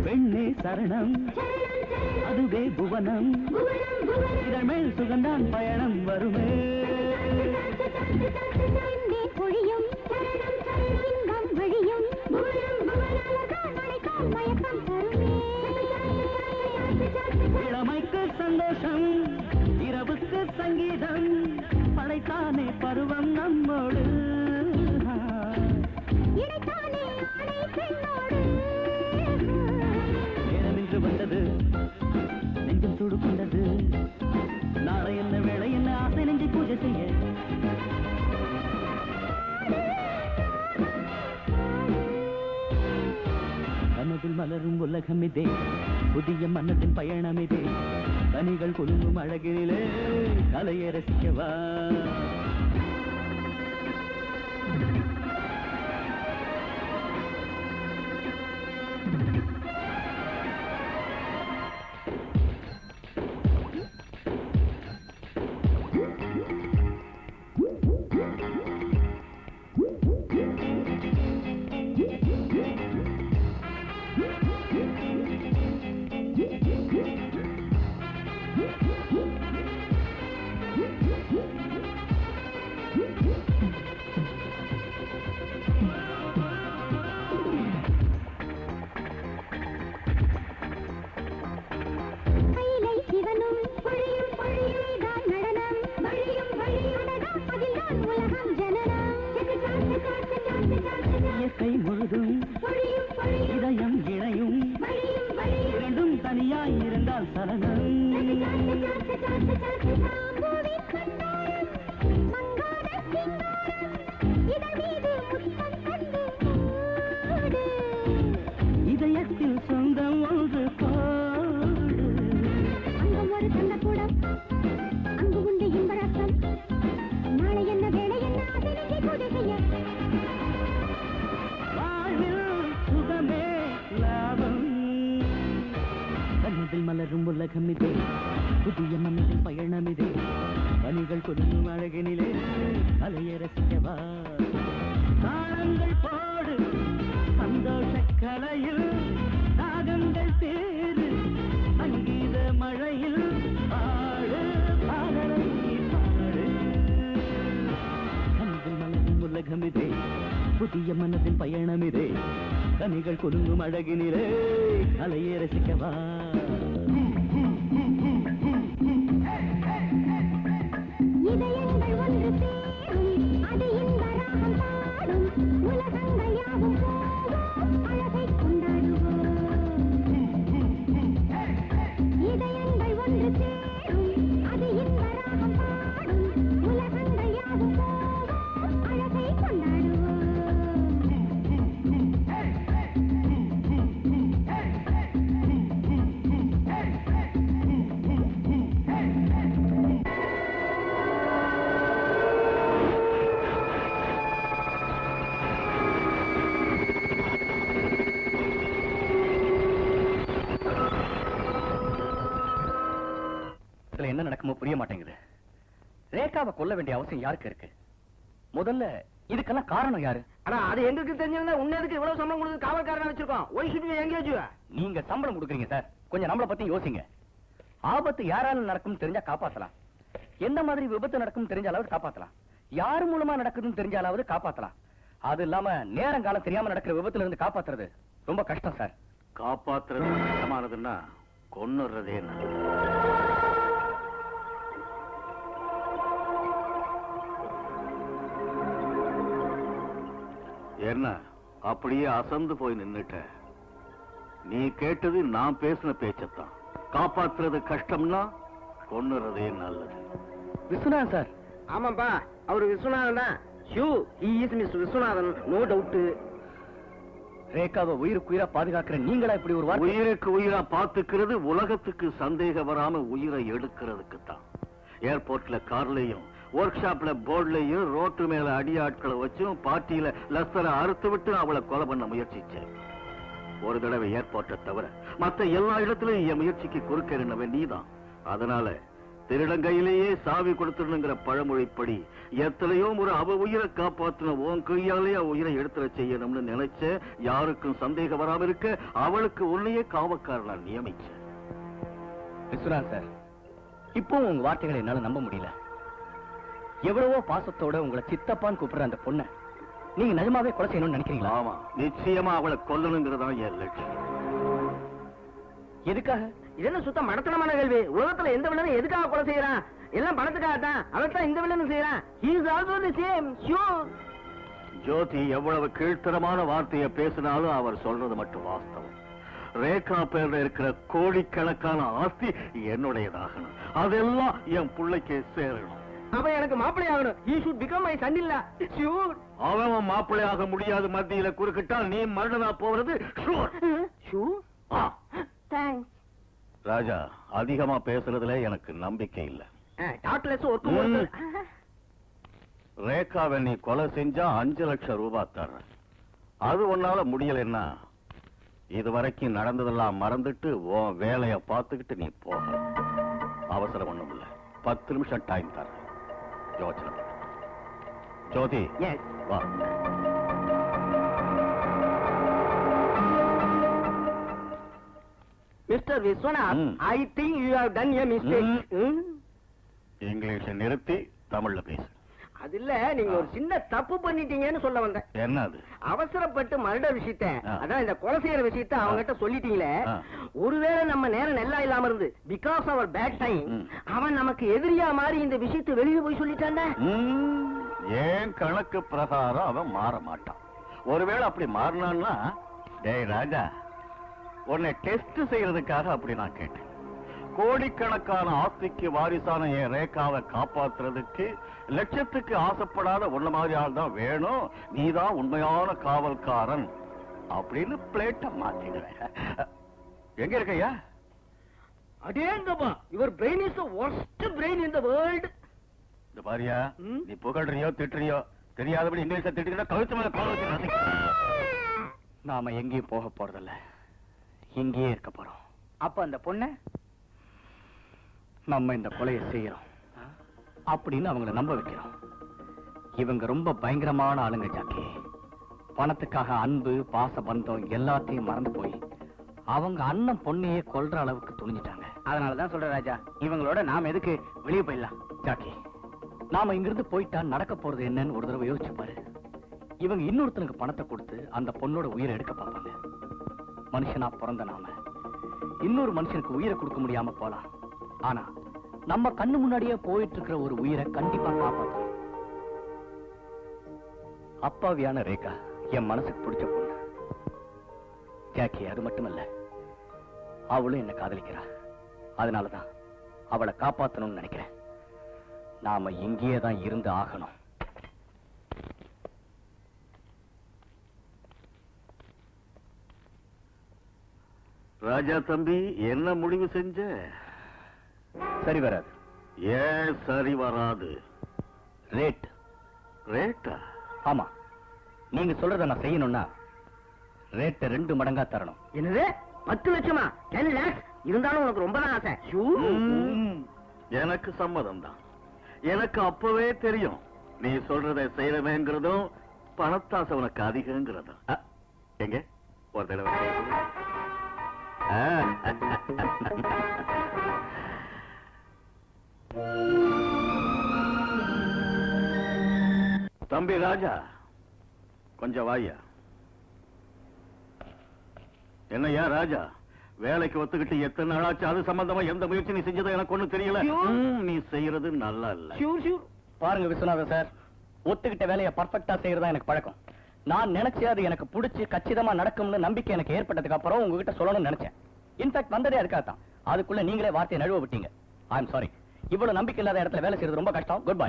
பெண்ணே சரணம் அதுவே புவனம் இதழ்மேல் சுகந்தான் பயணம் வருமே பொழியும் இன்பம் வழியும் மயக்கம் தருமே இளமைக்கு சந்தோஷம் இரவுக்கு சங்கீதம் படைத்தானே பருவம் நம்மோடு இடைத்தானே ஆணை பெண்ணோடு நேரமின்று வந்தது நெஞ்சம் சூடு கொண்டது நாளை என்ன வேளை என்ன ஆசை நெஞ்சை பூஜை செய்ய கனவில் மலரும் உலகமிதே புதிய மனதின் பயணமிதே கனிகள் குலுங்கும் அழகினிலே கலையை ரசிக்கவா மயிலை சிவனும் பொழியும் பொழியுதான் நடனம் வழியும் வழியுடனும் அதில்தான் உலகம் ஜனனம் இயற்கை முழுதும் பொழியும் பொழியும் இதயம் இணையும் வழியும் வழியும் இரண்டும் தனியாய் இருந்தால் சலனம் சாம்புவின் கண்ணோரம் மங்காத சிங்காரம் இதழ் மீது முத்தம் தந்து மூடு இதயத்தில் சொந்தம் ஒன்று போடு அங்கும் ஒரு தங்கக்கூடம் அங்கு உண்டு இன்பரசம் நாளை என்ன வேலை என்ன அதை நெஞ்சை பூஜை செய்ய வாழ்வில் சுகமே லாபம் கனவில் மலரும் உலகமிதே புதிய மனதின் பயணமிதே கனிகள் கொடுக்கும் அழகினிலே கலையை ரசிக்கவா தாளங்கள் போடு சந்தோஷ கலையில் ராகங்கள் தேரு சங்கீத மழையில் பாடு பாடலை பாடு கனவில் மலரும் உலகமிதே புதிய மனதின் பயணமிதே கனிகள் குலுங்கும் அழகினிலே கலையை ரசிக்கவா இதயங்கள் ஒன்று சேரும் அது இன்ப ராகம் பாடும் உலகங்கள் யாவும் போவோம் அழகை கொண்டாடுவோம் இதயங்கள் ஒன்று சேரும் அது இன்ப ராகம் பாடும் உலகங்கள் யாவும் போவோம் அழகை கொண்டாடுவோம் என்னமோ புரிய மாட்டேங்குது. ரேகாவை கொல்ல வேண்டிய அவசியம் யாருக்கு இருக்கு? முதல்ல இதுக்கெல்லாம் காரணம் யாரு? ஆனா அது எங்களுக்கு தெரிஞ்சிருந்தா உன்னதுக்கு இவ்வளவு சம்பளம் கொடுத்து காவல்காரனா வச்சிருக்கோம். Why should we engage? நீங்க சம்பளம் கொடுக்குறீங்க சார், கொஞ்சம் நம்மளை பத்தி யோசிங்க. ஆபத்து யாரால நடக்கும் தெரிஞ்சா காப்பாத்தலாம், எந்த மாதிரி விபத்து நடக்கும் தெரிஞ்ச அளவுக்கு காப்பாத்தலாம், யார் மூலமா நடக்குதுன்னு தெரிஞ்ச அளவுக்கு காப்பாத்தலாம். அது இல்லாம நேரங்காலம் தெரியாம நடக்கிற விபத்துல இருந்து காப்பாத்துறது ரொம்ப கஷ்டம் சார். காப்பாத்துறது கஷ்டமானதுன்னா கொன்னுறதே நல்லது. என்ன அப்படியே அசந்து போய் நின்னுட்ட? நீ கேட்டது நான் பேசின பேச்சத்தான். காப்பாத்துறது கஷ்டம்னா கொன்னுறதே நல்லது. விஸ்வநாதன் சார். ஆமாப்பா, அவரு விஸ்வநாதன் தான். Sure, he is mister Viswanathan, no doubt. ரேகாவை உயிருக்கு உயிரா பாதுகாக்கிற நீங்களா இப்படி ஒரு வார்த்தை? உயிருக்கு உயிரா பாத்துக்கிறது உலகத்துக்கு சந்தேகம் வராம உயிரை எடுக்கிறதுக்கு தான். ஏர்போர்ட்ல கார்லயும், ஒர்க் ஷாப்ல போர்ட்லயும், ரோட்டு மேல அடியாட்களை வச்சும், பார்ட்டியில லஸ்தரை அறுத்து விட்டு அவளை கொலை பண்ண முயற்சிச்சேன். ஒரு தடவை ஏர்போர்ட்டை தவிர மத்த எல்லா இடத்துலயும் என் முயற்சிக்கு குறுக்கேறினவன் நீதான். அதனால திருடங்கையிலேயே சாவி கொடுத்துடணுங்கிற பழமொழிப்படி எத்தனையோ ஒரு அவ உயிரை காப்பாத்தின உன் கையாலே உயிரை எடுத்துட செய்யணும்னு நினைச்ச. யாருக்கும் சந்தேகம் வராம இருக்க அவளுக்கு உன்னையே காவக்காரனா நியமிச்சேன். விஸ்வநாதன் சார், இப்போ உங்க வார்த்தைகளை என்னால நம்ப முடியல. எவ்வளவோ பாசத்தோட உங்களை சித்தப்பான்னு கூப்பிடுற அந்த பொண்ணை நீங்க நிஜமாவே கொலை செய்யணும்னு நினைக்கிறீங்களா? ஆமா, நிச்சயமா அவளை கொல்லணுங்கிறதான் என் லட்சியம். எதுக்காக? இது என்ன சுத்த மடத்தனமான கேள்வி? உலகத்துல எந்த வில்லனும் எதுக்காக கொலை செய்யறான்? எல்லாம் பணத்துக்காக தான். அவர்தான் இந்த வில்லனும் செய்யறான். He is also the same, sure. Jothi எவ்வளவு கீழ்த்தரமான வார்த்தையை பேசினாலும் அவர் சொல்றது மட்டும் வாஸ்தவம். ரேகா பேர்ல இருக்கிற கோடிக்கணக்கான ஆஸ்தி என்னுடையதாகணும். அதெல்லாம் என் பிள்ளைக்கு சேரணும். அவன் எனக்கு மாப்பிள்ளை ஆகணும். He should become my son இல்ல, ஷூர். அவன் மாப்பிள்ளை ஆக முடியாது மத்தியில குறுக்கிட்டால் நீ மரணனா போறது ஷூர். ஷூர். தேங்க்ஸ். ராஜா, அதிகமா பேசுறதுல எனக்கு நம்பிக்கை இல்ல. Doctors work. ரேகாவை நீ கொலை செஞ்சா 5 லட்சம் ரூபாய் தர்றேன். அது உன்னால முடியலன்னா இதுவரைக்கும் நடந்ததெல்லாம் மறந்துட்டு உன் வேலைய பார்த்துக்கிட்டு நீ போக. அவசரம் ஒண்ணும் இல்ல, 10 நிமிஷம் டைம் தர்றேன். யோசனை பண்ணு. ஜோதி, வா. Mister Viswanath, I think you have done a mistake. இங்கிலீஷ நிறுத்தி தமிழ்ல பேசு. அது இல்ல, நீங்க ஒரு சின்ன தப்பு பண்ணிட்டீங்கன்னு சொல்ல வந்தேன். என்னது? அவசரப்பட்டு மர்டர் விஷயத்த, அதான் இந்த கொலை செய்யற விஷயத்த அவங்ககிட்ட சொல்லிட்டீங்களே. ஒருவேளை நம்ம நேரம் நல்லா இல்லாம இருந்து பிகாஸ் அவர் பேட் டைம் அவன் நமக்கு எதிரியா மாறி இந்த விஷயத்தை வெளியே போய் சொல்லிட்டானே. ஏன் கணக்கு பிரகாரம் அவன் மாற மாட்டான். ஒருவேளை அப்படி மாறினான்னா, டேய் ராஜா, உன்னை டெஸ்ட் செய்யறதுக்காக அப்படி நான் கேட்டேன். கோடிக்கணக்கான ஆஸ்திக்கு வாரிசான என் ரேகாவை காப்பாத்துறதுக்கு லட்சத்துக்கு ஆசைப்படாத உன்ன மாதிரி ஆள் தான் வேணும், நீதான் உண்மையான காவல்காரன் அப்படின்னு பிளேட்ட மாத்திடுவேன். எங்க இருக்கையா? அடேங்கப்பா, your brain is the worst brain in the world. இந்த பாரியா, நீ புகழ்றியோ திட்டுறியோ தெரியாதபடி இங்கிலீஷ திட்டுக்கிட்டா கழுத்து மேல கால் வச்சு நாம எங்கேயும் போக போறதில்ல, இங்கேயே இருக்க போறோம். அப்ப அந்த பொண்ண நம்ம இந்த கொலையை செய்யறோம் அப்படின்னு அவங்கள நம்ப வைக்கிறோம். இவங்க ரொம்ப பயங்கரமான ஆளுங்க ஜாக்கி. பணத்துக்காக அன்பு, பாச பந்தம் எல்லாத்தையும் மறந்து போய் அவங்க அண்ணன் பொண்ணையே கொல்ற அளவுக்கு துணிஞ்சிட்டாங்க. அதனாலதான் சொல்ற ராஜா, இவங்களோட நாம எதுக்கு வெளியே போயிடலாம். ஜாக்கி, நாம இங்கிருந்து போயிட்டா நடக்க போறது என்னன்னு ஒரு தடவை யோசிச்சு பாரு. இவங்க இன்னொருத்தனுக்கு பணத்தை கொடுத்து அந்த பொண்ணோட உயிரை எடுக்க பார்ப்பாங்க. மனுஷனா பிறந்த நாம இன்னொரு மனுஷனுக்கு உயிரை கொடுக்க முடியாம போலாம். ஆனா நம்ம கண்ணு முன்னாடியே போயிட்டு இருக்கிற ஒரு உயிரை கண்டிப்பா காப்பாற்றணும். அப்பாவியான ரேகா என் மனசுக்கு பிடிச்ச பொண்ணு ஜாக்கி. அது மட்டுமல்ல, அவளும் என்ன காதலிக்கிறா. அதனாலதான் அவளை காப்பாற்றணும்னு நினைக்கிறேன். நாம இங்கேயே தான் இருந்து ஆகணும். ராஜா தம்பி, என்ன முடிவு செஞ்ச? சரி வராது. ஏன் சரி வராது? ரேட். ரேட்டா? ஆமா, நீங்க சொல்றத நான் செய்யணும்னா ரேட்டை 2 மடங்கா தரணும். என்னது, 10 லட்சமா? 10 lakhs? இருந்தாலும் உனக்கு ரொம்ப தான் ஆசை. எனக்கு சம்மதம் தான். எனக்கு அப்பவே தெரியும் நீ சொல்றதை செய்யறவேங்கிறதும் பணத்தாசை உனக்கு அதிகங்கிறதும். எங்க ஒரு தடவை கேளு. தம்பி ராஜா, கொஞ்சம் வாயா. என்னையா ராஜா, வேலைக்கு ஒத்துக்கிட்டு எத்தனை நாளாச்சு? அது சம்பந்தமா எந்த முயற்சி நீ செஞ்சதோ எனக்கு ஒண்ணு தெரியல. நீ செய்யறது நல்லா இல்ல. பாருங்க விஸ்வநாதன் சார், ஒத்துக்கிட்ட வேலையை பர்ஃபெக்ட்டா செய்யறதா எனக்கு பழக்கம். நான் நினைச்சே அது எனக்கு பிடிச்சி கச்சிதமா நடக்கும்னு நம்பிக்கை எனக்கு ஏற்பட்டதுக்கு அப்புறம் உங்ககிட்ட சொல்லணும்னு நினைச்சேன். இன்ஃபேக்ட் வந்ததே அதுக்காக தான். அதுக்குள்ள நீங்களே வார்த்தையை நழுவ விட்டீங்க. ஐ அம் சாரி. இவ்வளவு நம்பிக்கை இல்லாத இடத்துல வேலை செய்யறது ரொம்ப கஷ்டம். Good bye.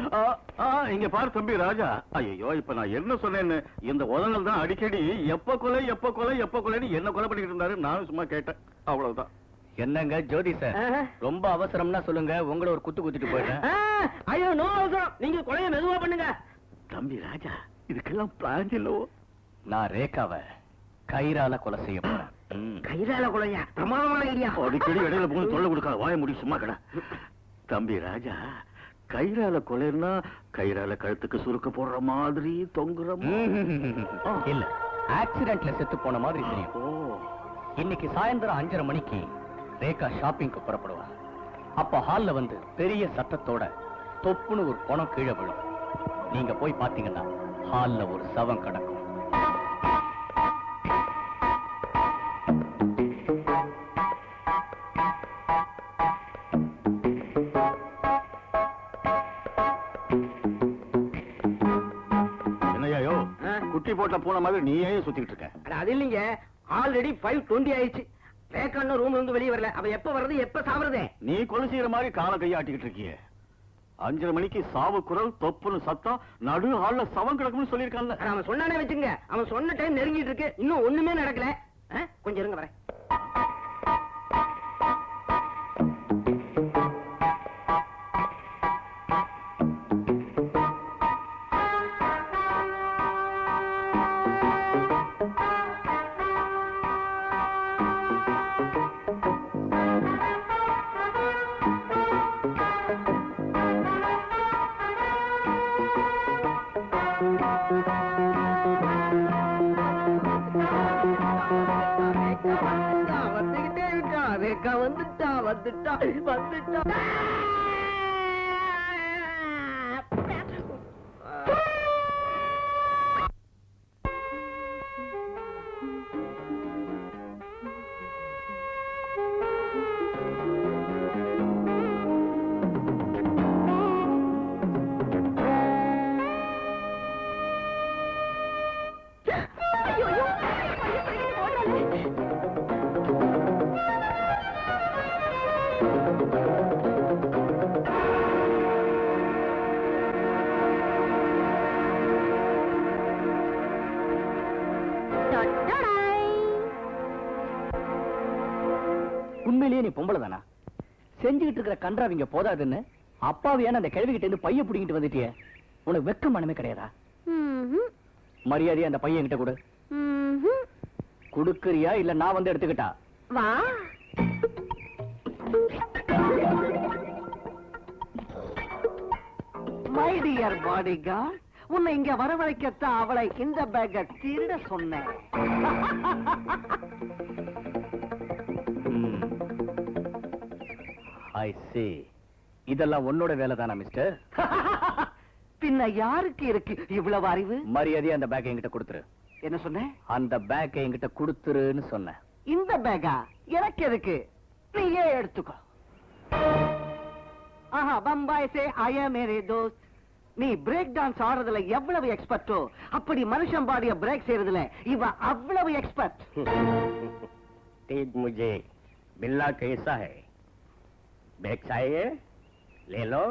இங்க பாரு தம்பி ராஜா, ஐயோ இப்ப நான் என்ன சொன்னேன்னு இந்த உதங்கள் தான் அடிக்கடி எப்ப கொலை எப்ப கொலை எப்ப கொலைன்னு என்ன கொலை பண்ணிட்டு இருந்தாரு. நானும் சும்மா கேட்டேன், அவ்வளவுதான். என்னங்க ஜோதி சார், ரொம்ப அவசரம்னா சொல்லுங்க, உங்களை ஒரு குத்து குத்திட்டு போயிட்டேன். ஐயோ நோ அவசரம், நீங்க கொலைய மெதுவா பண்ணுங்க. தம்பி ராஜா, இதுக்கெல்லாம் பிளான் இல்லவோ? நான் ரேகாவை கயிறால கொலை செய்ய போறேன். கைதால கொலையா? பிரமாதமான ஐடியா. அடிக்கடி இடையில போய் தொல்லை கொடுக்காத, வாய முடி சும்மா கடை. தம்பி ராஜா, கயிறால கொலைன்னா கயிறால கழுத்துக்கு சுருக்க போடுற மாதிரி தொங்குற இல்ல, ஆக்சிடென்ட்ல செத்து போன மாதிரி தெரியும். இன்னைக்கு சாயந்தரம் 5:30 மணிக்கு ரேகா ஷாப்பிங்க்கு புறப்படுவா. அப்ப ஹால்ல வந்து பெரிய சத்தத்தோட தொப்புன்னு ஒரு பணம் கீழே விழும். நீங்க போய் பாத்தீங்கன்னா ஹால்ல ஒரு சவம் கிடக்கும். என்னையாயோ குட்டி போட்ட பூனை மாதிரி நீயே சுத்திட்டு இருக்க? அது இல்லைங்க, ஆல்ரெடி 5:20 ஆயிடுச்சு. ரேகான்னு ரூம்ல இருந்து வெளியே வரல. அவ எப்ப வர்றது எப்ப சாவறதே? நீ கொலை செய்யற மாதிரி காலை கையாட்டிக்கிட்டு இருக்கியே. 5:30 மணிக்கு சாவு குரல், தொப்புன்னு சத்தம், நடு ஹால்ல சவம் கிடக்கும்னு சொல்லியிருக்கான்ல. அவன் சொன்னானே வச்சுங்க. அவன் சொன்ன டைம் நெருங்கிட்டு இருக்கு, இன்னும் ஒண்ணுமே நடக்கல. கொஞ்சம் இருங்க வரேன். வந்துகிட்டே இருக்கான். ரேகா வந்துட்டா வந்துட்டா வந்துட்டா. உண்மையிலேயே நீ பொம்பளை தானா? செஞ்சுக்கிட்டு இருக்கிற கன்றாவிங்க போதாதுன்னு அப்பாவியான அந்த கிழவிகிட்ட இருந்து பைய புடிங்கிட்டு வந்துட்டியே. உனக்கு வெக்க மனமே கிடையாதா? மரியாதையா அந்த பையன் கிட்ட கொடு. குடுக்கறியா இல்ல நான் வந்து எடுத்துக்கிட்டா? வா. மை டியர் பாடிகார்ட், உன்னை இங்க வரவழைக்கத்தான் அவளை இந்த பேக்க திருட சொன்னேன். ஐ see. இதெல்லாம் உன்னோட வேலை தானா மிஸ்டர்? பின்ன யாருக்கு இருக்கு இவ்வளவு அறிவு? மரியாதையா அந்த பேக் என்கிட்ட கொடுத்துரு. என்ன சொன்ன? அந்த பேக் என்கிட்ட கொடுத்துருன்னு சொன்னேன். இந்த பேக்கா? எனக்கு எதுக்கு? நீயே எடுத்துக்கோ. ஆஹா, பம்பாய் சே ஆயா மேரே தோஸ்த். நீ பிரேக் டான்ஸ் ஆடுறதுல எவ்வளவு எக்ஸ்பர்ட்டோ அப்படி மனுஷன் பாடிய பிரேக் செய்யறதுல இவ அவ்வளவு எக்ஸ்பர்ட். तेज मुझे बिल्ला कैसा है? बैग चाहिए? ले लो.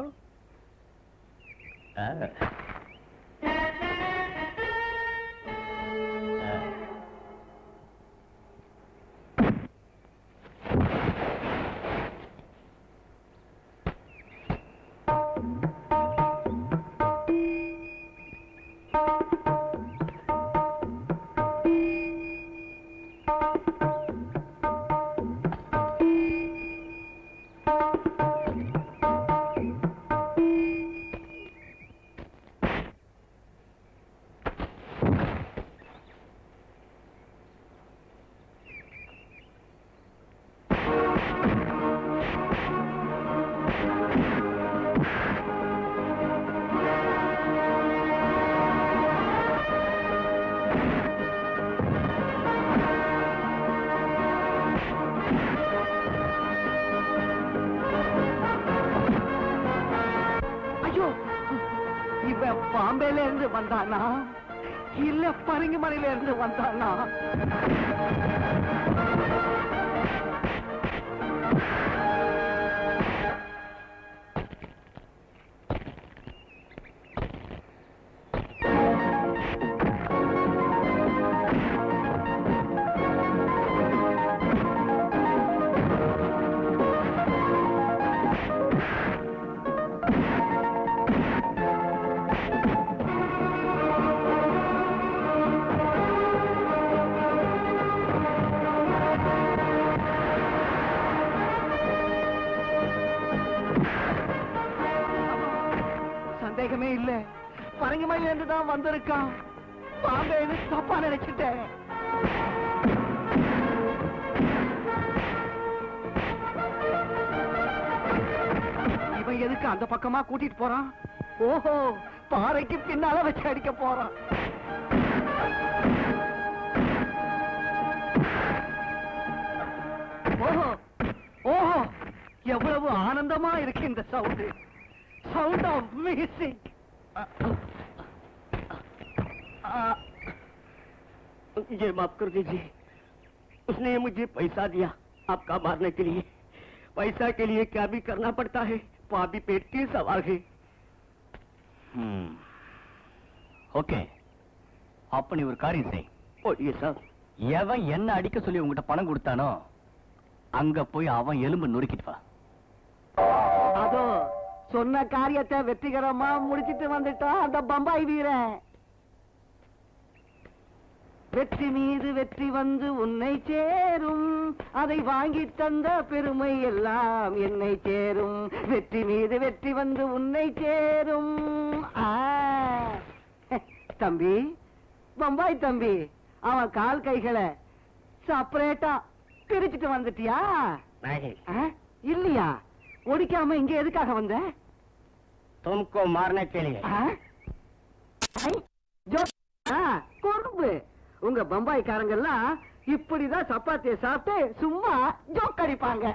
இருந்து வந்தானா இல்ல பரங்கி மலையில இருந்து வந்தானா? சந்தேகமே இல்ல, பரங்கி மலையில இருந்து தான் வந்திருக்கான். வாங்க, தப்பா நினைச்சிட்டேன். இவன் எதுக்கு அந்த பக்கமா கூட்டிட்டு போறான்? ஓஹோ, பாறைக்கு பின்னால வச்சு அடிக்க போறான். ஓஹோ ஓஹோ, எவ்வளவு ஆனந்தமா இருக்கு இந்த சவுண்ட். Sound of music. ये माफ कर दीजिए, उसने मुझे पैसा दिया आपका मारने के लिए। पैसा के लिए क्या भी करना पड़ता है, पापी पेट की सवाल है। ஓகே, அப்ப நீ ஒரு காரியம் செய். बोलिए साहब। எவன் என்ன அடிக்க சொல்லி உங்ககிட்ட பணம் கொடுத்தானோ அங்க போய் அவன் எலும்பு நொறுக்கிட்டு வா. அதோ சொன்ன காரியத்தை வெற்றிகரமா முடிச்சிட்டு வந்துட்டான் அந்த பம்பாய் வீரன். வெற்றி மீது வெற்றி வந்து உன்னை சேரும், அதை வாங்கி தந்த பெருமை எல்லாம் என்னை சேரும். வெற்றி மீது வெற்றி வந்து உன்னை சேரும். தம்பி, பம்பாய் தம்பி, அவன் கால் கைகளை செப்பரேட்டா பிரிச்சுட்டு வந்துட்டியா? இல்லையா? ஒடிக்காம இங்க எதுக்காக வந்த? तुमको मारने के लिए। குறும்பு, உங்க பம்பாய்க்காரங்க எல்லாம் இப்படிதான் சப்பாத்தியை சாப்பிட்டு சும்மா ஜோக் அடிப்பாங்க.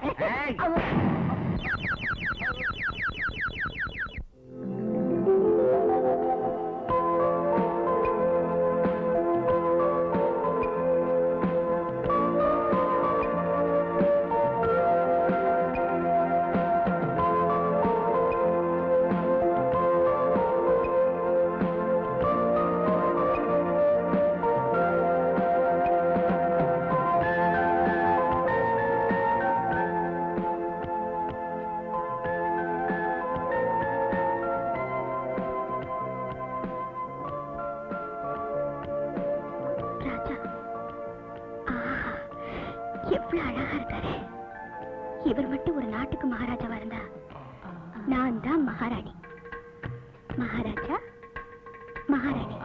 எவ்வளவு அழகா இருக்காரு. இவர் மட்டும் ஒரு நாட்டுக்கு மகாராஜாவா இருந்தா நான் தான் மகாராணி. மகாராஜா, மகாராணி,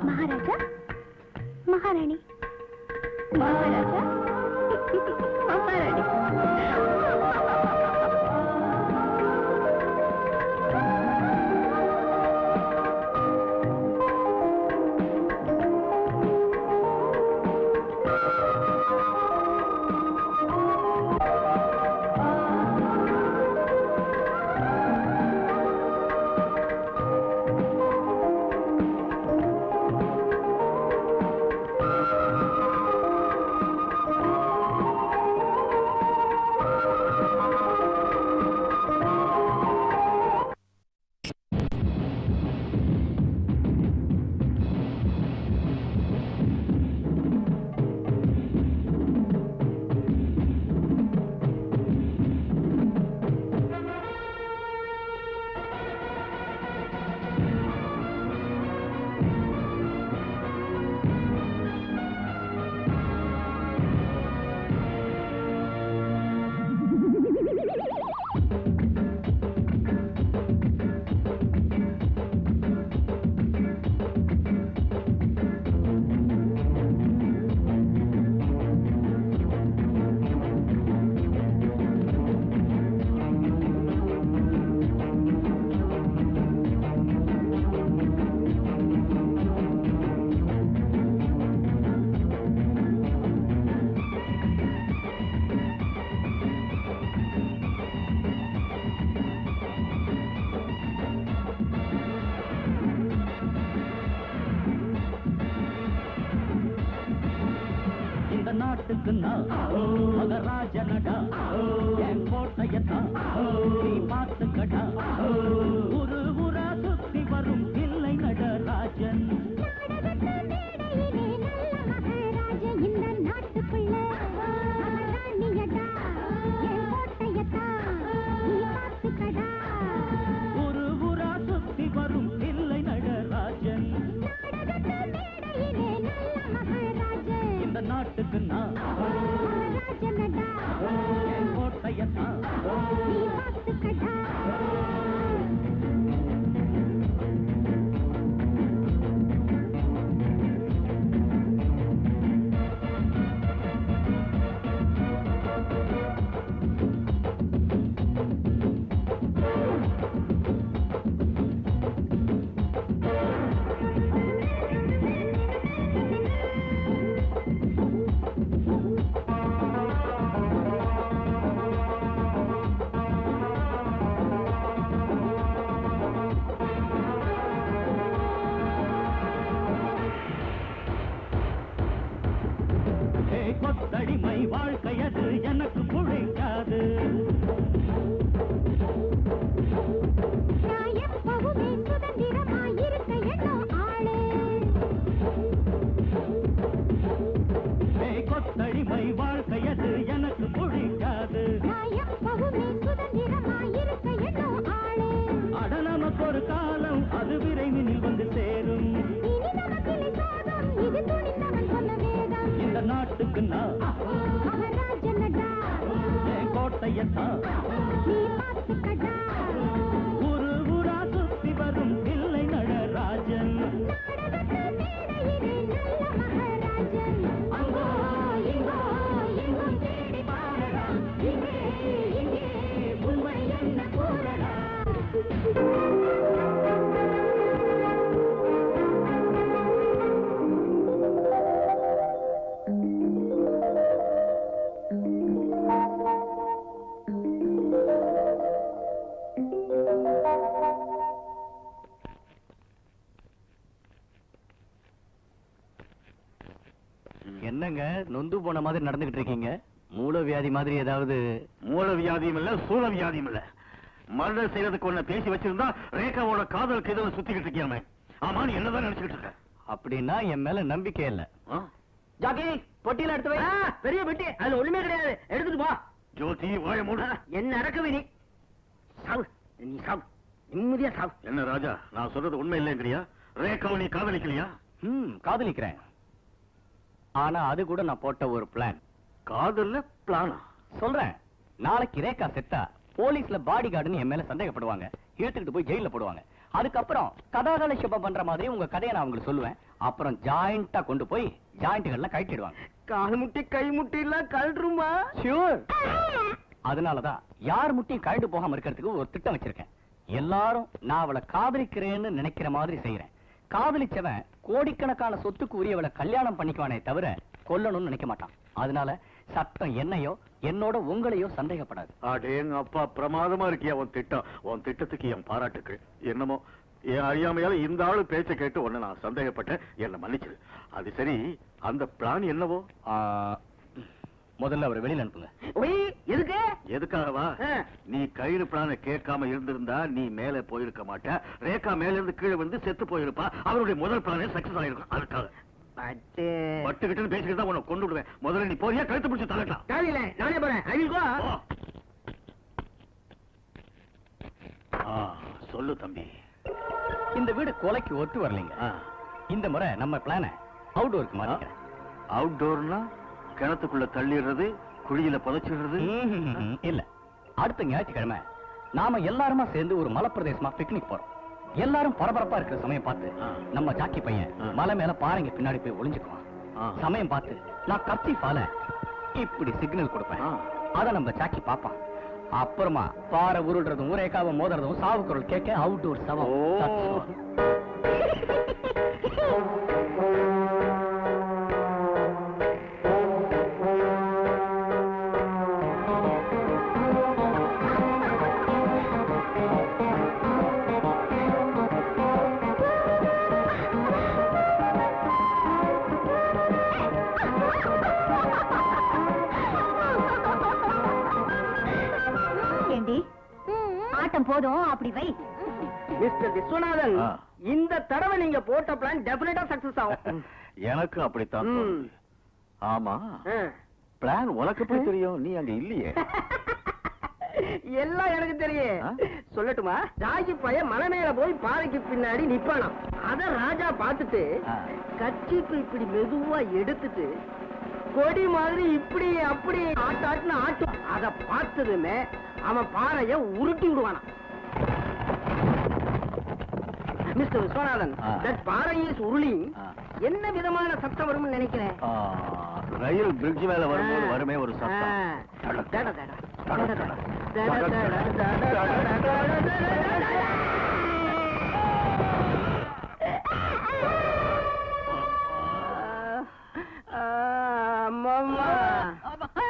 மகாராஜா, மகாராணி, மகாராஜா, மகாராணி. நாட்டுக்கு நான் மகராஜனடா என் கோட்டையத்தான் நீ பார்த்துக்கடா ஒரு ஊரா சுத்தி வரும் இல்லை நடராஜன் ஒரு ஊரா சுத்தி வரும் இல்லை நடராஜன் இந்த நாட்டுக்கு நான் என் கோட்டையத்தான் கொத்தடிமை வாழ்க்கையது எனக்கு பிழைக்காது கொத்தடிமை வாழ்க்கையது எனக்கு பிழைக்காது அட நமக்கு ஒரு காலம் அது விரைவில் வந்து சேரும் இந்த நாட்டுக்கு நான் என் கோட்டையத்தான் ஒரு ஊரா சுத்தி வரும் இல்லை நடராஜன் என்னங்க நொந்து போன மாதிரி நடந்துகிட்டு இருக்கீங்க? மூல வியாதி மாதிரி ஏதாவது? மூல வியாதியும் இல்ல சூழ வியாதியும் இல்ல. மர்டர் செய்யறதுக்கு ஒண்ணு பேசி வச்சிருந்தா ரேகாவோட காதலுக்கு எதுவும் சுத்திக்கிட்டு இருக்கியாமே. ஆமா நீ என்னதான் நினைச்சுக்கிட்டு இருக்க? அப்படின்னா என் மேல நம்பிக்கை இல்ல. ஜாக்கி பொட்டியில எடுத்து வை. பெரிய பெட்டி அதுல ஒண்ணுமே கிடையாது, எடுத்துட்டு போ. ஜோதி வாய மூடு. என்ன நடக்குது நீ சாவு, நீ சாவு, நிம்மதியா சாவு. என்ன ராஜா, நான் சொல்றது உண்மை இல்லைங்கிறியா? ரேகாவை நீ காதலிக்கலையா? காதலிக்கிறேன். ஆனா அது கூட நான் போட்ட ஒரு பிளான். காதல்ல பிளானா? சொல்றேன். நாளைக்கு ரேகா செத்தா போலீஸ்ல பாடி கார்டுன்னு என் மேல சந்தேகப்படுவாங்க, இழுத்துக்கிட்டு போய் ஜெயில போடுவாங்க. அதுக்கப்புறம் கதாகலை சுபம் பண்ற மாதிரி உங்க கதையை நான் உங்களுக்கு சொல்லுவேன். அப்புறம் ஜாயிண்டா கொண்டு போய் ஜாயிண்ட்கள்லாம் கட்டிடுவாங்க. கால் முட்டி கை முட்டி எல்லாம் கழட்டுருமா? ஷூர். அதனாலதான் யார் முட்டியும் கழண்டு போகாம இருக்கிறதுக்கு ஒரு திட்டம் வச்சிருக்கேன். எல்லாரும் நான் அவளை காதலிக்கிறேன்னு நினைக்கிற மாதிரி செய்யறேன். காதலிச்சவன் கோடிக்கணக்கான சொத்துக்கு உரியவளை கல்யாணம் பண்ணிக்குவானே தவிர கொல்லணும்னு நினைக்க மாட்டான். அதனால சட்டம் என்னையோ என்னோட உங்களையோ சந்தேகப்படாது. அடேங்க அப்பா, பிரமாதமா இருக்கியா உன் திட்டம். உன் திட்டத்துக்கு என் பாராட்டுக்கு. என்னமோ என் அறியாமையால இந்த ஆளு பேச்ச கேட்டு உன்னை நான் சந்தேகப்பட்டேன், என்ன மன்னிச்சிரு. அது சரி, அந்த பிளான் என்னவோ? முதல்ல அவர் வெளியில அனுப்புங்க. எதுக்கு? எதுக்காகவா? நீ கைடு பிளான கேட்காம இருந்திருந்தா நீ மேல போயிருக்க மாட்ட. ரேகா மேல இருந்து கீழே வந்து செத்து போயிருப்பா. அவருடைய முதல் பிளானே சக்சஸ் ஆயிருக்கும். அதுக்காக பட்டுக்கிட்டு பேசிக்கிட்டு தான் உன்னை கொண்டு விடுவேன். முதல்ல நீ போறியா? கழுத்து பிடிச்சு தரக்கலாம். தேவையில்லை, நானே போறேன். அழிவுக்கோ சொல்லு தம்பி. இந்த வீடு கொலைக்கு ஒத்து வரலைங்க. இந்த முறை நம்ம பிளான அவுட்டோருக்கு மாத்திக்கிறேன். அவுட்டோர்னா கிணத்துக்குள்ள தள்ளிடுறது, குழியில புதைச்சிடுறது இல்ல. அடுத்த ஞாயிற்றுக்கிழமை நாம எல்லாருமா சேர்ந்து ஒரு மலைப்பிரதேசமா பிக்னிக் போறோம். எல்லாரும் பரபரப்பா இருக்கிற சமயம் பார்த்து நம்ம ஜாக்கி பையன் மலை மேல பாறைங்க பின்னாடி போய் ஒளிஞ்சுக்குவான். சமயம் பார்த்து நான் கத்திஃபால இப்படி சிக்னல் கொடுப்பேன். அத நம்ம ஜாக்கி பாப்பான். அப்புறமா பாறை உருள்றதும் ரேகாவை மோதுறதும் சாவு குரல் கேட்க அவுட்டோர் சவம். போதும் அப்படி வை. மிஸ்டர் விஸ்வநாதன், ஆ. இந்த தடவை நீங்க போட்ட பிளான் டெபினட்டா சக்சஸ் ஆகும். எனக்கு அப்படித்தான் ம். தோணுது. ஆமா, ஆ. பிளான் உனக்கு எப்படி தெரியும்? நீ அங்க இல்லையே. எல்லாம் எனக்கு தெரியும். ஆ? சொல்லட்டுமா? ராஜி பையன் மலை மேல போய் பாறைக்கு பின்னாடி நிப்பானாம். அத ராஜா பார்த்துட்டு ஆ. கட்சிப்பு இப்படி மெதுவா எடுத்துட்டு கொடி மாதிரி இப்படி அப்படி ஆட்டாட்டுன்னு ஆட்டும். அத பார்த்ததுமே அவன் பாறைய உருட்டி விடுவானாம். Mister Viswanathan, ah. தட் பாறை இஸ் உருளிங். ஆ. என்ன விதமான சத்தம் வரும்னு நினைக்கிறேன்? ரயில் பிரிட்ஜ் மேல வரும்போது வருமே ஒரு சத்தம். தட, தட, தட, தட, தட, தட, தட, தட, தட, அம்மம்மா. அப்பப்பா.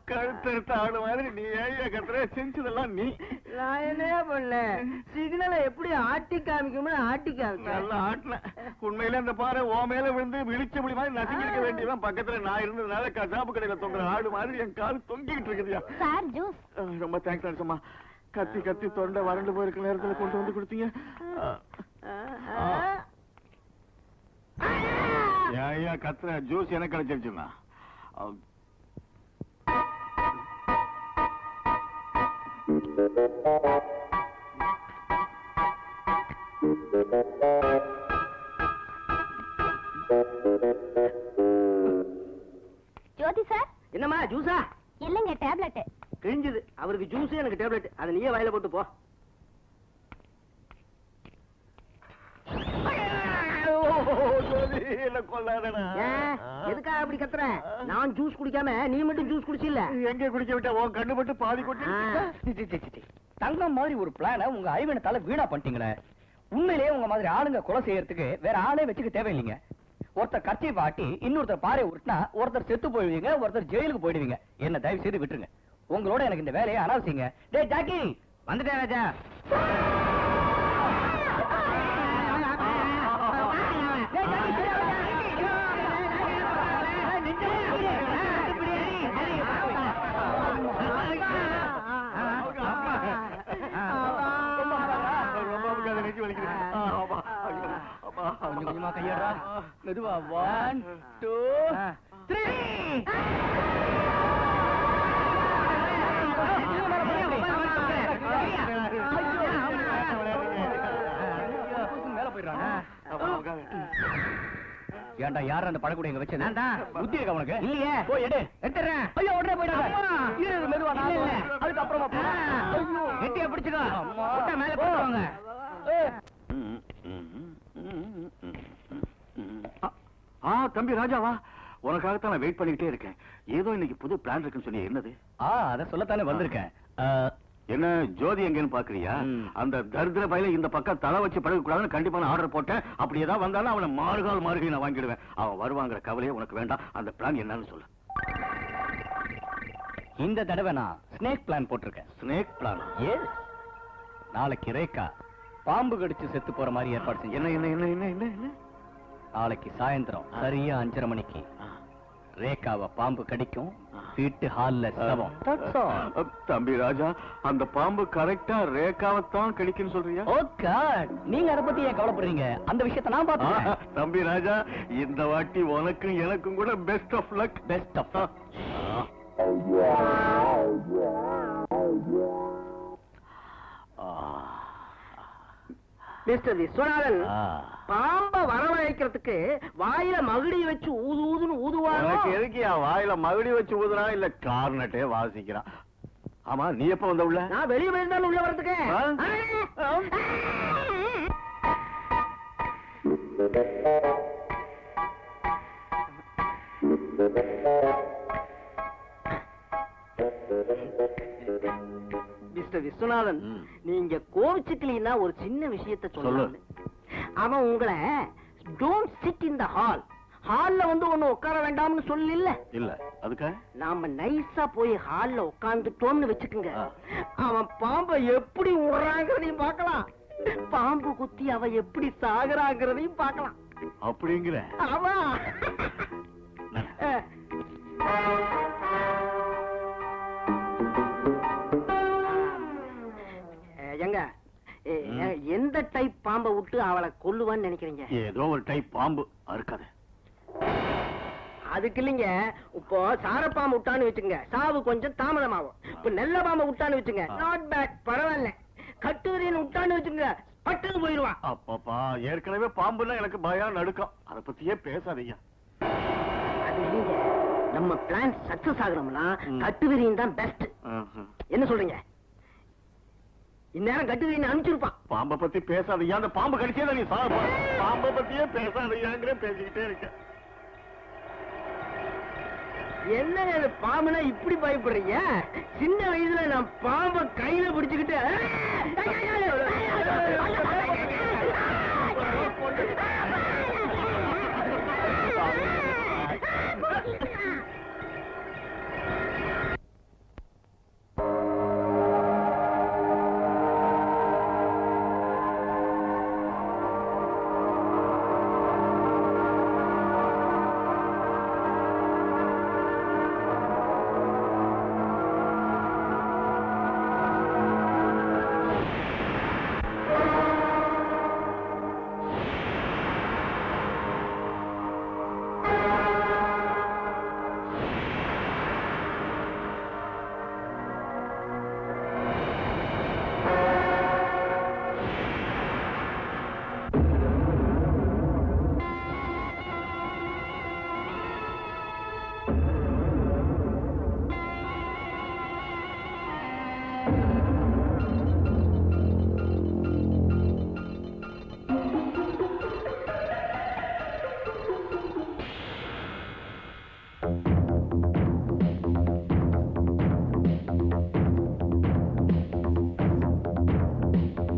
கழுத்தெடுத்த ஆடு மாதிரி நீ ஏழைய கத்துற, செஞ்சதெல்லாம் நீ. நான் என்ன பண்ணேன்? சிக்னலை எப்படி ஆட்டி காமிக்கும்னு ஆட்டி காமிச்சேன். நல்லா ஆட்டின. உண்மையில அந்த பாறை ஓ மேல விழுந்து விழிச்ச முடி மாதிரி நசுங்கிருக்க வேண்டியதான். பக்கத்துல நான் இருந்ததுனால கசாப்பு கடையில தொங்குற ஆடு மாதிரி என் கால் தொங்கிட்டு இருக்குதுயா. Sir juice. ரொம்ப தேங்க்ஸ் அடிச்சம்மா. கத்தி கத்தி தொண்டை வறண்டு போயிருக்க நேரத்துல கொண்டு வந்து கொடுத்தீங்க. ஐயா கத்துற, ஜூஸ் எனக்கு கிடைச்சிருச்சுமா. ஜோதி சார். என்னம்மா ஜூஸா? இல்லங்க டேப்லெட். கிழிஞ்சது. அவருக்கு ஜூஸ், எனக்கு டேப்லெட். அதை நீயே வாயில போட்டு போ. ஏன்? எதுக்காக அப்படி கத்துற? நான் ஜூஸ் குடிக்காம நீ மட்டும் ஜூஸ் குடிச்சில்ல? எங்க குடிக்க விட்ட? உன் கண்ணு பட்டு பாதி கொட்டி. தங்கம் மாதிரி ஒரு பிளான உங்க ஐவனத்தால வீணா பண்ணிட்டீங்களே. உண்மையிலேயே உங்க மாதிரி ஆளுங்க கொலை செய்யறதுக்கு வேற ஆளே வச்சுக்க தேவையில்லைங்க. ஒருத்தர் கட்சியை பாட்டி இன்னொருத்தர் பாறை உருட்டினா ஒருத்தர் செத்து போயிடுவீங்க, ஒருத்தர் ஜெயிலுக்கு போயிடுவீங்க. என்ன தயவு செய்து விட்டுருங்க. உங்களோட எனக்கு இந்த வேலையை அனாவசியங்க. டேய் ஜாக்கி, வந்துட்டேன் ராஜா. கொஞ்சம் கொஞ்சமா கையடா. மெதுவா. 1 2 3. மேல போயிடுறாங்க. ஏன்டா யார் அந்த பழக்கூட எங்க வச்சது? புத்தி இருக்கா உனக்கு? இல்லையே. போய் எடு. எடுத்துறேன். ஐயோ உடனே போயிடாத. இரு மெதுவா. நான் இல்ல. அதுக்கு அப்புறமா போ. ஐயோ கெட்டியா பிடிச்சுக்கோ. முட்டை மேல போடுவாங்க. தம்பி ராஜாவா, உனக்காகத்தான் நான் வெயிட் பண்ணிக்கிட்டே இருக்கேன். ஏதோ இன்னைக்கு புது பிளான் இருக்குன்னு சொன்னீங்க. என்னது? அத சொல்லத்தானே வந்திருக்கேன். என்ன ஜோதி எங்கன்னு பாக்குறியா? அந்த தரித்திர பையில இந்த பக்கம் தலை வச்சு பழக கூடாதுன்னு கண்டிப்பா நான் ஆர்டர் போட்டேன். அப்படி ஏதாவது வந்தாலும் அவனை மாறுகால் மாறுகை நான் வாங்கிடுவேன். அவன் வருவாங்கிற கவலையே உனக்கு வேண்டாம். அந்த பிளான் என்னன்னு சொல்லு. இந்த தடவை நான் ஸ்னேக் பிளான் போட்டிருக்கேன். Snake plant? நாளைக்கு ரேகா பாம்பு கடிச்சு செத்து போற மாதிரி ஏற்பாடு செஞ்சு. என்ன என்ன என்ன என்ன என்ன என்ன? நாளைக்கு சாயந்தரம் சரியா 5:30 மணிக்கு ரேகாவை பாம்பு கடிக்கும். வீட்டு ஹால்ல சவம். தம்பி ராஜா, அந்த பாம்பு கரெக்டா ரேகாவைத்தான் கடிக்குன்னு சொல்றியா? ஓ காட், நீங்க அத பத்தி ஏன் கவலைப்படுறீங்க? அந்த விஷயத்தை நான் பாத்துக்கிறேன். தம்பி ராஜா, இந்த வாட்டி உனக்கும் எனக்கும் கூட best of luck. Best of mister Viswanathan, பாம்ப வரவழைக்கிறதுக்கு வாயில மகுடி வச்சு ஊது ஊதுன்னு ஊதுவாங்க. உனக்கு எதுக்கியா வாயில மகுடி வச்சு ஊதுறான், இல்ல கார்னட்டே வாசிக்கிறான்? ஆமா, நீ எப்ப வந்த உள்ள? நான் வெளியே போயிருந்தாலும் உள்ள வரதுக்கு. மிஸ்டர் விஸ்வநாதன், நீங்க கோவிச்சுக்கலீன்னா ஒரு சின்ன விஷயத்தை சொல்லு. அவன் உங்களை don't sit in the hall, ஹால்ல வந்து ஒண்ணு உட்கார வேண்டாம்னு சொல்லல. இல்ல, அதுக்கு நாம நைஸா போய் ஹால்ல உட்கார்ந்துட்டோம்னு வச்சுக்குங்க. அவன் பாம்பை எப்படி விடுறாங்கிறதையும் பார்க்கலாம், பாம்பு குத்தி அவ எப்படி சாகுறாங்கிறதையும் பார்க்கலாம். அப்படிங்கிற? ஆமா. எந்த டைப் பாம்பை விட்டு அவளை கொல்லுவான்னு நினைக்கிறீங்க? ஏதோ ஒரு டைப் பாம்பு அறுக்காது. அதுக்கு இல்லைங்க, இப்போ சாரப்பாம்பு விட்டான்னு வச்சுங்க, சாவு கொஞ்சம் தாமதமாகும். இப்ப நல்ல பாம்பை விட்டான்னு வச்சுங்க, நாட் பேட், பரவாயில்ல. கட்டுவரின்னு விட்டான்னு வச்சுங்க, பட்டுன்னு போயிடுவான். அப்பப்பா, ஏற்கனவே பாம்புன்னா எனக்கு பயம் நடுக்கம். அதை பத்தியே பேசாதீங்க. அது இல்லைங்க, நம்ம பிளான் சக்சஸ் ஆகணும்னா கட்டுவரியும் தான் பெஸ்ட். என்ன சொல்றீங்க? இந்நேரம் கட்டுவரின்னு அனுப்பிச்சிருப்பான். பாம்பை பத்தி பேசாதீங்க. அந்த பாம்பு கடிச்சே நீ சாக. பாம்பை பத்தியே பேசாதீங்கிற பேசிக்கிட்டே இருக்க. என்னங்க இது பாம்புனா இப்படி பயப்படுறீங்க? சின்ன வயசுல நான் பாம்பை கையில பிடிச்சுக்கிட்டு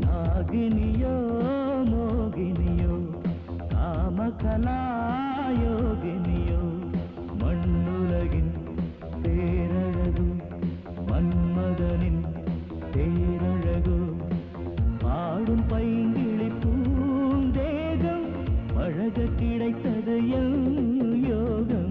நாகினியோ மோகினியோ காமகலாயோகினியோ மண்ணுலகின் பேரழகு மன்மதனின் பேரழகு பாடும் பைங்கிளி பூந்தேகம் பழக கிடைத்தது யோகம்.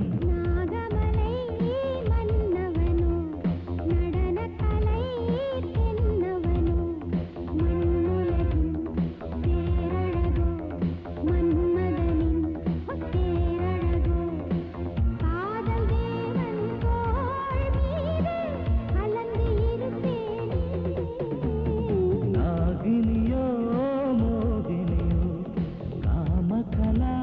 நாகினியோ மோகினியோ காமகலாயோகினியோ.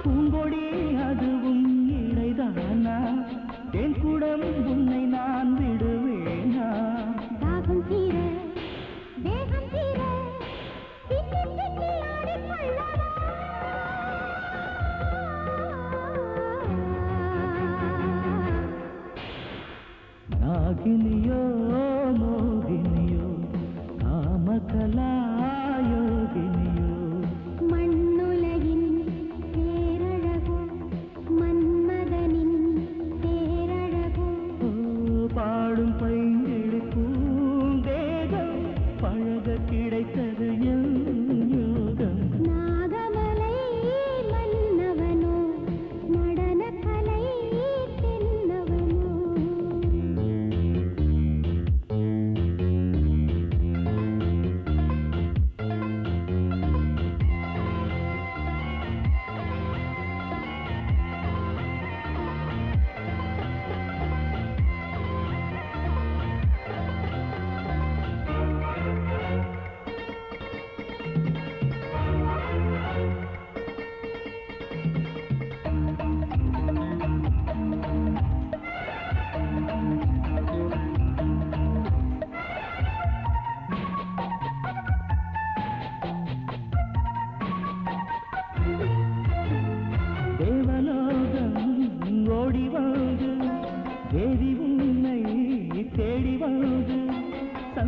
பூங்கொடி அதுவும் இடைதானா, என் குடம் உன்னை நான் விடுவேனா? தாகம் தீர வேகம் தீர திட்டி திட்டி ஆடிக்கொள்ளவா. நாகினியோ மோகினியோ காமகலாயோகினியோ. மண்ணுலகின் பேரழகு மன்மதனின் பேரழகு பாடும் பைங்கிழி பூந்தேகம் பழக கிடைத்தது யோகம். நாகமலை மன்னவனோ நடனக்கலை தென்னவனோ.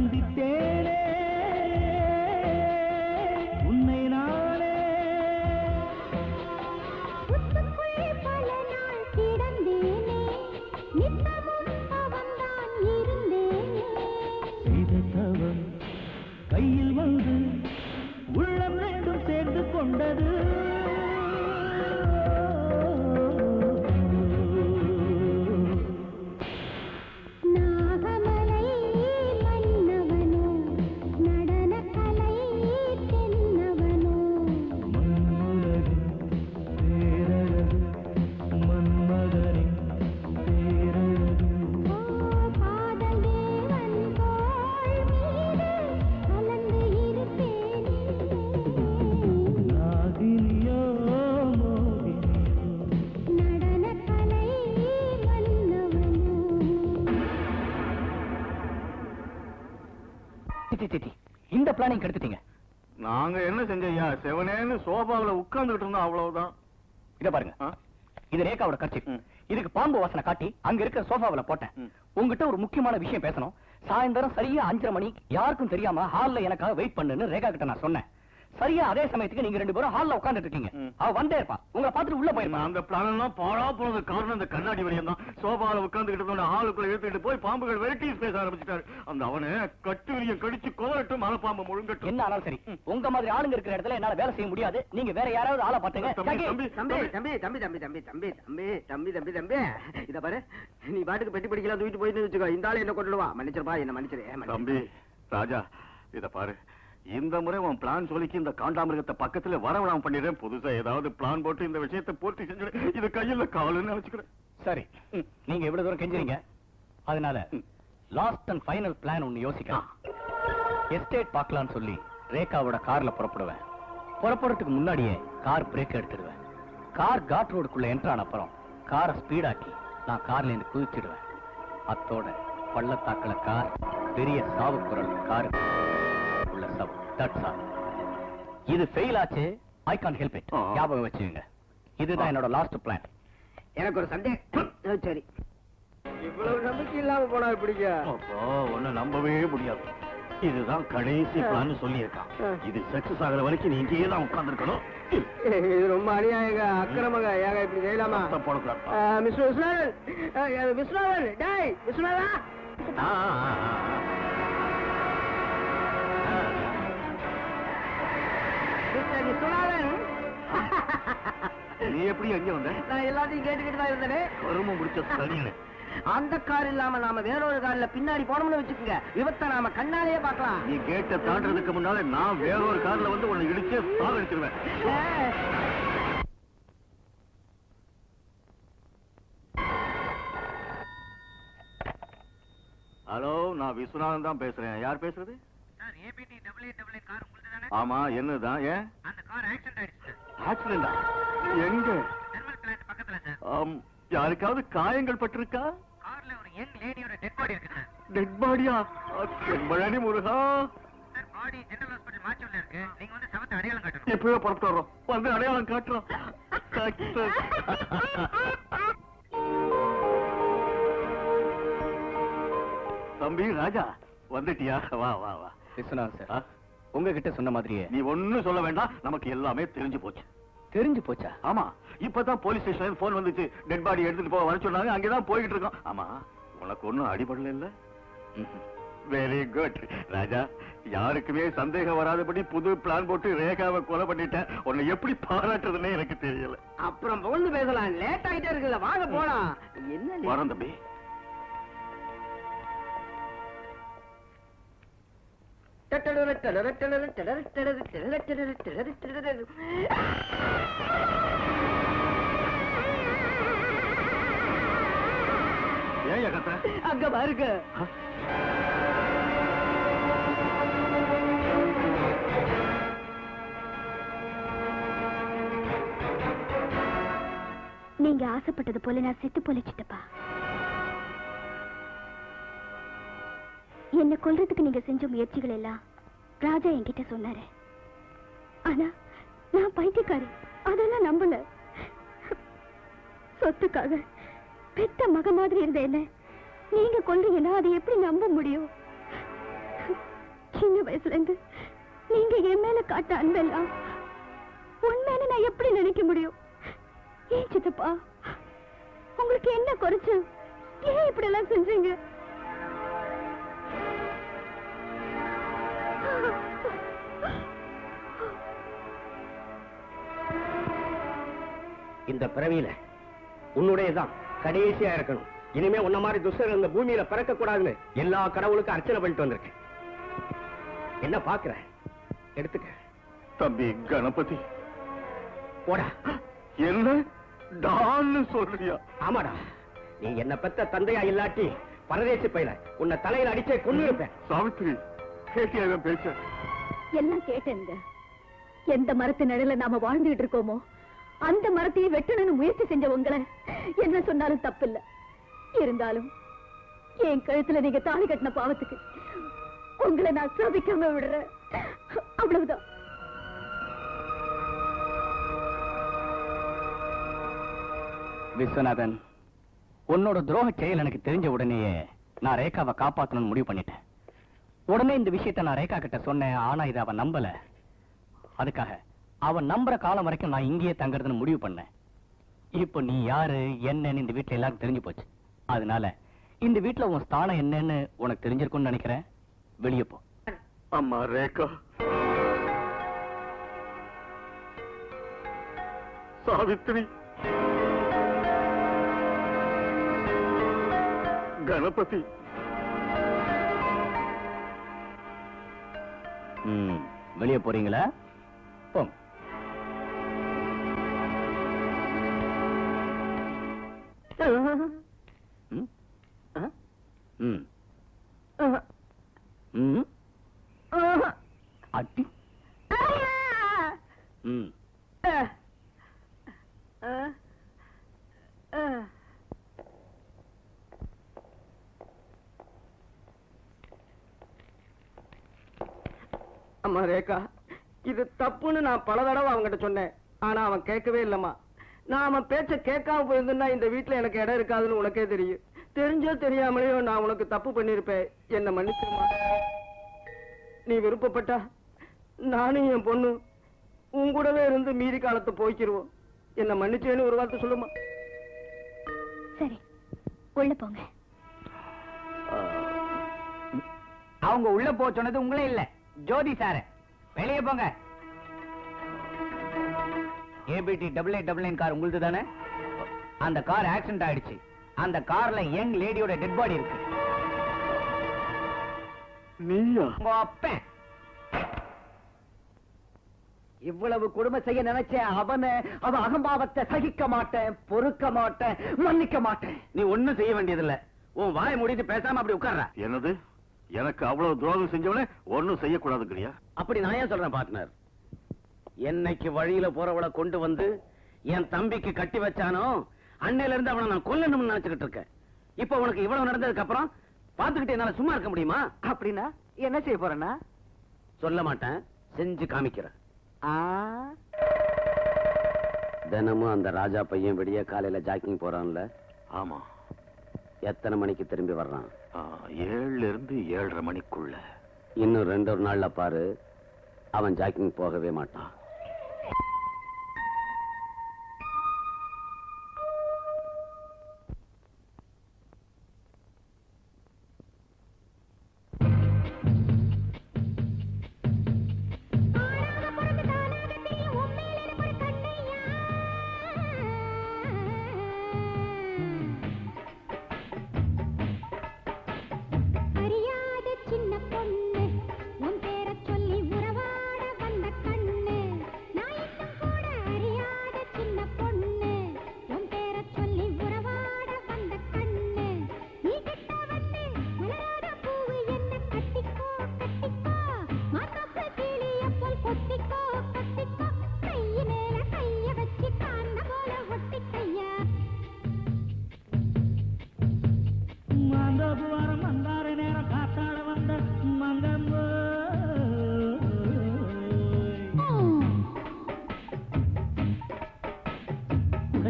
சந்தித்தேனே உன்னை நானே. பல நாள் கிடந்தேனே, நித்தமும் அவன்தான் இருந்தேனே. செய்த தவம் கையில் வந்து உள்ளம் ரெண்டும் சேர்ந்து கொண்டது. நாகமலை மன்னவனோ, நடனக்கலை தென்னவனோ. மண்ணுலகின் பேரழகு மன்மகனின் பேரழகு. ஓ காதல் தேவன் தோள் மீது கலந்து இருப்பேனே. நாகினியோ மோகினியோ நடனக்கலை மன்னவனோ. இந்த பிளானிங் கெடுத்துட்டீங்க. நாங்க என்ன செஞ்சையா, செவனேன்னு சோபாவில உட்கார்ந்துட்டு இருந்தோம், அவ்வளவுதான். இத பாருங்க, ஆ? இது ரேகாவோட கட்சி. ம். இதுக்கு பாம்பு வாசனை காட்டி அங்க இருக்கிற சோஃபாவில போட்டேன். ம். உங்ககிட்ட ஒரு முக்கியமான விஷயம் பேசணும். சாயந்தரம் சரியா 5:30 மணி யாருக்கும் தெரியாம ஹால்ல எனக்காக வெயிட் பண்ணுன்னு ரேகா கிட்ட நான் சொன்னேன். சரியா அதே சமயத்துக்கு நீங்க 2 பேரும் ஹால்ல உட்கார்ந்துட்டு இருக்கீங்க. ம். அவ வந்தே இருப்பா, உங்களை பார்த்துட்டு உள்ள போயிருப்பான். அந்த பிளான் எல்லாம் பாழா போனது காரணம் இந்த கண்ணாடி வழியம் தான். சோபால உட்கார்ந்துகிட்டு இருந்த ஹாலுக்குள்ள இழுத்துட்டு போய் பாம்புகள் வெரைட்டிஸ் பேச ஆரம்பிச்சுட்டாரு. அந்த அவனை கட்டு வழியம் கடிச்சு கொதறட்டும், மலைப்பாம்பு முழுங்கட்டும். என்ன ஆனாலும் சரி, உங்க மாதிரி ஆளுங்க இருக்கிற இடத்துல என்னால வேலை செய்ய முடியாது. நீங்க வேற யாராவது ஆளை பாத்துங்க. தம்பி, ஜாக்கி, தம்பி, தம்பி தம்பி தம்பி தம்பி தம்பி தம்பி தம்பி தம்பி தம்பி இத பாரு, நீ பாட்டுக்கு பெட்டி படிக்கலாம் தூக்கிட்டு போயிட்டு வச்சுக்கோ. இந்த ஆளு என்ன கொண்டுடுவா. மன்னிச்சிருப்பா, என்ன மன்னிச்சிரு. தம்பி ராஜா, இத பாரு, இந்த முறை உன் பிளான் சொல்லிக்கு இந்த காண்டாமிருகத்தை பக்கத்துல வரவணாம பண்ணிடுறேன். புதுசா ஏதாவது பிளான் போட்டு இந்த விஷயத்தை பூர்த்தி செஞ்சு இது கையில காலுன்னு நினைச்சுக்கிறேன். சரி, நீங்க இவ்வளவு தூரம் கெஞ்சுறீங்க. அதனால லாஸ்ட் அண்ட் ஃபைனல் பிளான் ஒன்னு யோசிக்கலாம். எஸ்டேட் பார்க்கலாம்னு சொல்லி ரேகாவோட கார்ல புறப்படுவேன். புறப்படுறதுக்கு முன்னாடியே கார் பிரேக் எடுத்துடுவேன். கார் காட் ரோடுக்குள்ள என்ட்ரான அப்புறம் காரை ஸ்பீடாக்கி நான் கார்ல இருந்து குதிச்சிடுவேன். அத்தோட பள்ளத்தாக்குல கார் பெரிய சாவு குரல் கார் உள்ள சவு. That's all. இது ஃபெயில் ஆச்சு, ஐ கான்ட் ஹெல்ப் இட். ஞாபகம் வச்சுங்க. இதுதான் என்னோட லாஸ்ட் பிளான். எனக்கு ஒரு சந்தேகம். சரி, இவ்வளவு நம்பிக்கை இல்லாம போனா எப்படிங்க? அப்போ உன்னை நம்பவே முடியாது. இதுதான் கடைசி பிளான் சொல்லியிருக்கான். இது சக்சஸ் ஆகிற வரைக்கும் நீ இங்கேயே தான் உட்கார்ந்துருக்கணும். இது ரொம்ப அநியாயங்க, அக்கிரமங்க. ஏங்க இப்படி செய்யலாமா? மிஸ்டர் விஸ்வநாதன், விஸ்வநாதன், டேய் விஸ்வநாதா. மிஸ்டர் விஸ்வநாதன், நீ எப்படி அங்க வந்த? நான் எல்லாத்தையும் கேட்டுக்கிட்டு தான் இருந்தேன். கரும முடிச்ச தனியனே. அந்த கார் இல்லாம நாம வேறொரு கார்ல பின்னாடி போனோம்னு வச்சுக்கோங்க, விபத்தை நாம கண்ணாலேயே பார்க்கலாம். நீ கேட்ட தாண்டறதுக்கு முன்னால நான் வேறொரு கார்ல வந்து உன்னை இடிச்சு சாவடிச்சிருவேன். ஹலோ, நான் விஸ்வநாதன் தான் பேசுறேன். யார் பேசுறது? ஆமா, என்னதான்? ஏன் அந்த கார் ஆக்சிடென்ட் ஆயிடுச்சு சார். ஆக்சிடென்டா? எங்க? தெர்மல் பிளான்ட் பக்கத்துல சார். யாருக்காவது காயங்கள் பட்டிருக்கா? கார்ல ஒரு யங் லேடியோட டெட் பாடி இருக்கு சார். டெட் பாடியா? பழனி முருகா, சார் பாடி ஜெனரல் ஹாஸ்பிடல் மாச்சூர்ல இருக்கு. நீங்க வந்து சவத்தை அடையாளம் காட்டணும். எப்பயோ புறப்பட்டு வர்றோம். வந்து அடையாளம் காட்டுறோம். தம்பி ராஜா, வந்துட்டியா? வா வா வா. விஸ்வநாதன் சார், உங்ககிட்ட சொன்ன மாதிரியே நீ ஒண்ணும் சொல்ல வேண்டாம், நமக்கு எல்லாமே தெரிஞ்சு போச்சு. தெரிஞ்சு போச்சா? ஆமா, இப்பதான் போலீஸ் ஸ்டேஷன்ல போன் வந்துச்சு. டெட் பாடி எடுத்துட்டு போக வர சொன்னாங்க. அங்கதான் போய்கிட்டு இருக்கோம். ஆமா, உனக்கு ஒண்ணும் அடிபடல இல்ல? வெரி குட் ராஜா. யாருக்குமே சந்தேகம் வராதபடி புது பிளான் போட்டு ரேகாவை கொலை பண்ணிட்டேன். உன்னை எப்படி பாராட்டுறதுன்னே எனக்கு தெரியல. அப்புறம் புகழ்ந்து பேசலாம். லேட் ஆயிட்டே இருக்குல்ல, வாங்க போலாம். என்ன வரேன் தம்பி. ஏன் கத்த? அங்க பாருங்க. நீங்க ஆசைப்பட்டது போல நான் செத்து பொழைச்சிட்டப்பா. என்ன கொல்றதுக்கு நீங்க செஞ்ச முயற்சிகள் எல்லாம் ராஜா என்கிட்ட சொன்னாரு. ஆனா நான் பைத்தியக்காரி, அதெல்லாம் நம்பல. சொத்துக்காக பெத்த மக மாதிரி இருந்த என்ன நீங்க கொல்றீங்கன்னா அதை எப்படி நம்ப முடியும்? சின்ன வயசுல இருந்து நீங்க என் மேல காட்ட அன்பெல்லாம் உண்மையில நான் எப்படி நினைக்க முடியும்? ஏன் சித்தப்பா, உங்களுக்கு என்ன குறைச்சு ஏன் இப்படி எல்லாம் செஞ்சீங்க? இந்த பிறவியில உன்னுடையதான் கடைசியா இருக்கணும். இனிமே உன்ன மாதிரி துஷ்டர் இந்த பூமியில பிறக்க கூடாதுன்னு எல்லா கடவுளுக்கும் அர்ச்சனை பண்ணிட்டு வந்திருக்கேன். என்ன பாக்குற? எடுத்துக்க. தம்பி கணபதி, போடா. என்ன டான்னு சொல்றியா? ஆமாடா, நீ என்ன பெத்த தந்தையா இல்லாட்டி பரதேசி பையல உன்னை தலையில அடிச்சே கொண்டு இருப்பேன். சாவித்திரி, கேட்டியா பேச? எல்லாம் கேட்டேங்க. எந்த மரத்து நிழல நாம வாழ்ந்துகிட்டு இருக்கோமோ அந்த மரத்தையே வெட்டணும்னு முயற்சி செஞ்ச உங்களை என்ன சொன்னாலும் தப்பில்ல. இருந்தாலும் என் கழுத்துல நீங்க தாலி கட்டின பாவத்துக்கு உங்களை நான் சபிக்காம விடுறேன். அவ்வளவுதான். விஸ்வநாதன், உன்னோட துரோக செயல் எனக்கு தெரிஞ்ச உடனேயே நான் ரேகாவை காப்பாத்தணும்னு முடிவு பண்ணிட்டேன். உடனே இந்த விஷயத்தை நான் ரேகா கிட்ட சொன்னேன். ஆனா இதை அவன் நம்பல. அதுக்காக அவன் நம்புற காலம் வரைக்கும் நான் இங்கேயே தங்கறதுன்னு முடிவு பண்ணேன். இப்போ நீ யாரு என்னன்னு இந்த வீட்டுல எல்லாரும் தெரிஞ்சு போச்சு. அதனால இந்த வீட்டுல உன் ஸ்தானம் என்னன்னு உனக்கு தெரிஞ்சிருக்கும்னு நினைக்கிறேன். வெளியே போ. அம்மா ரேகா, சாவித்திரி, கணபதி. வெளியே போறீங்களா? போங்க. அட்டி. அம்மா ரேகா, இது தப்புன்னு நான் பல தடவை அவன்கிட்ட சொன்னேன். ஆனா அவன் கேட்கவே இல்லம்மா. நான் அவன் பேச்ச கேட்காம போயிருந்தா இந்த வீட்டுல எனக்கு இடம் இருக்காதுன்னு உனக்கே தெரியும். தெரிஞ்சோ தெரியாமலேயோ நான் உனக்கு தப்பு பண்ணிருப்பேன். என்ன மன்னிச்சிருமா. நீ விருப்பப்பட்டா நானும் என் பொண்ணு உன் கூடவே இருந்து மீதி காலத்தை போய்க்கிருவோம். என்ன மன்னிச்சேன்னு ஒரு வார்த்தை சொல்லுமா. சரி, உள்ள போங்க. அவங்க உள்ள போ சொன்னது உங்களே இல்ல, ஜோதி சார. வெளியே போங்க. ஏபிடி 8899 கார் உங்களுது தானே? அந்த கார் ஆக்சிடென்ட் ஆயிடுச்சு. அந்த கார்ல யங் லேடியோட டெட் பாடி இருக்கு. நீயா? உங்க அப்பன் இவ்வளவு கொடுமை செய்ய நினைச்ச அவன் அகம்பாவத்தை சகிக்க மாட்டேன், பொறுக்க மாட்டேன், மன்னிக்க மாட்டேன். நீ ஒண்ணும் செய்ய வேண்டியதில்லை. உன் வாயை மூடிட்டு பேசாம அப்படி உட்கார்ற. என்னது? எனக்கு அவ்வளவு துரோகம் செஞ்சவனே ஒன்னும் செய்யக்கூடாதுங்கிறியா? அப்படி நான் ஏன் சொல்றேன் பார்ட்னர்? என்னைக்கு வழியில போறவளை கொண்டு வந்து என் தம்பிக்கு கட்டி வச்சானோ அன்னையில இருந்து அவனை நான் கொல்லணும்னு நினைச்சுக்கிட்டு இருக்கேன். இப்ப உனக்கு இவ்வளவு நடந்ததுக்கு அப்புறம் பாத்துக்கிட்டு என்னால சும்மா இருக்க முடியுமா? அப்படின்னா என்ன செய்ய போறேன்னா? சொல்ல மாட்டேன், செஞ்சு காமிக்கிறேன். தினமும் அந்த ராஜா பையன் விடிய காலையில ஜாக்கிங் போறான்ல? ஆமா. எத்தனை மணிக்கு திரும்பி வர்றான்? 7 இருந்து 7:30 மணிக்குள்ள. இன்னும் 2 நாள்ல பாரு, அவன் ஜாக்கிங் போகவே மாட்டான்.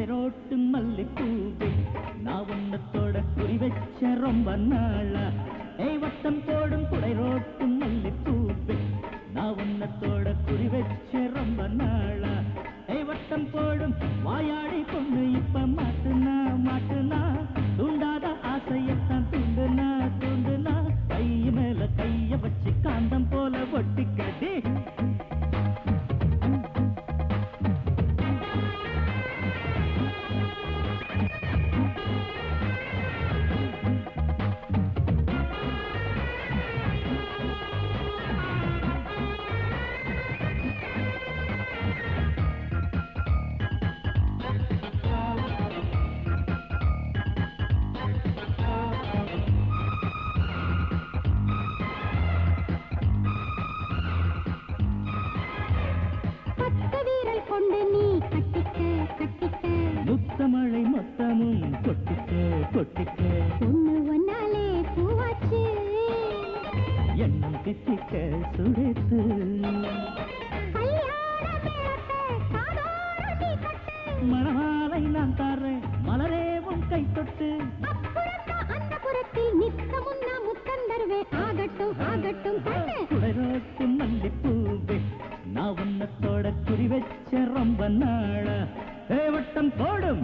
ரோட்டு மல்லிப்பூவே நான் உன்னத்தோட குறி வச்ச ரொம்ப நாளா. வட்டம் போடும் குடை ரோட்டு மல்லிப்பூ தித்திக்க சுழித்து மணமாலை நான் தர்றேன் மலரே உன் கை தொட்டு குடரோட்டு மல்லிப்பூவே நான் உன்னத்தோட குறி வச்ச ரொம்ப நாளா வட்டம் போடும்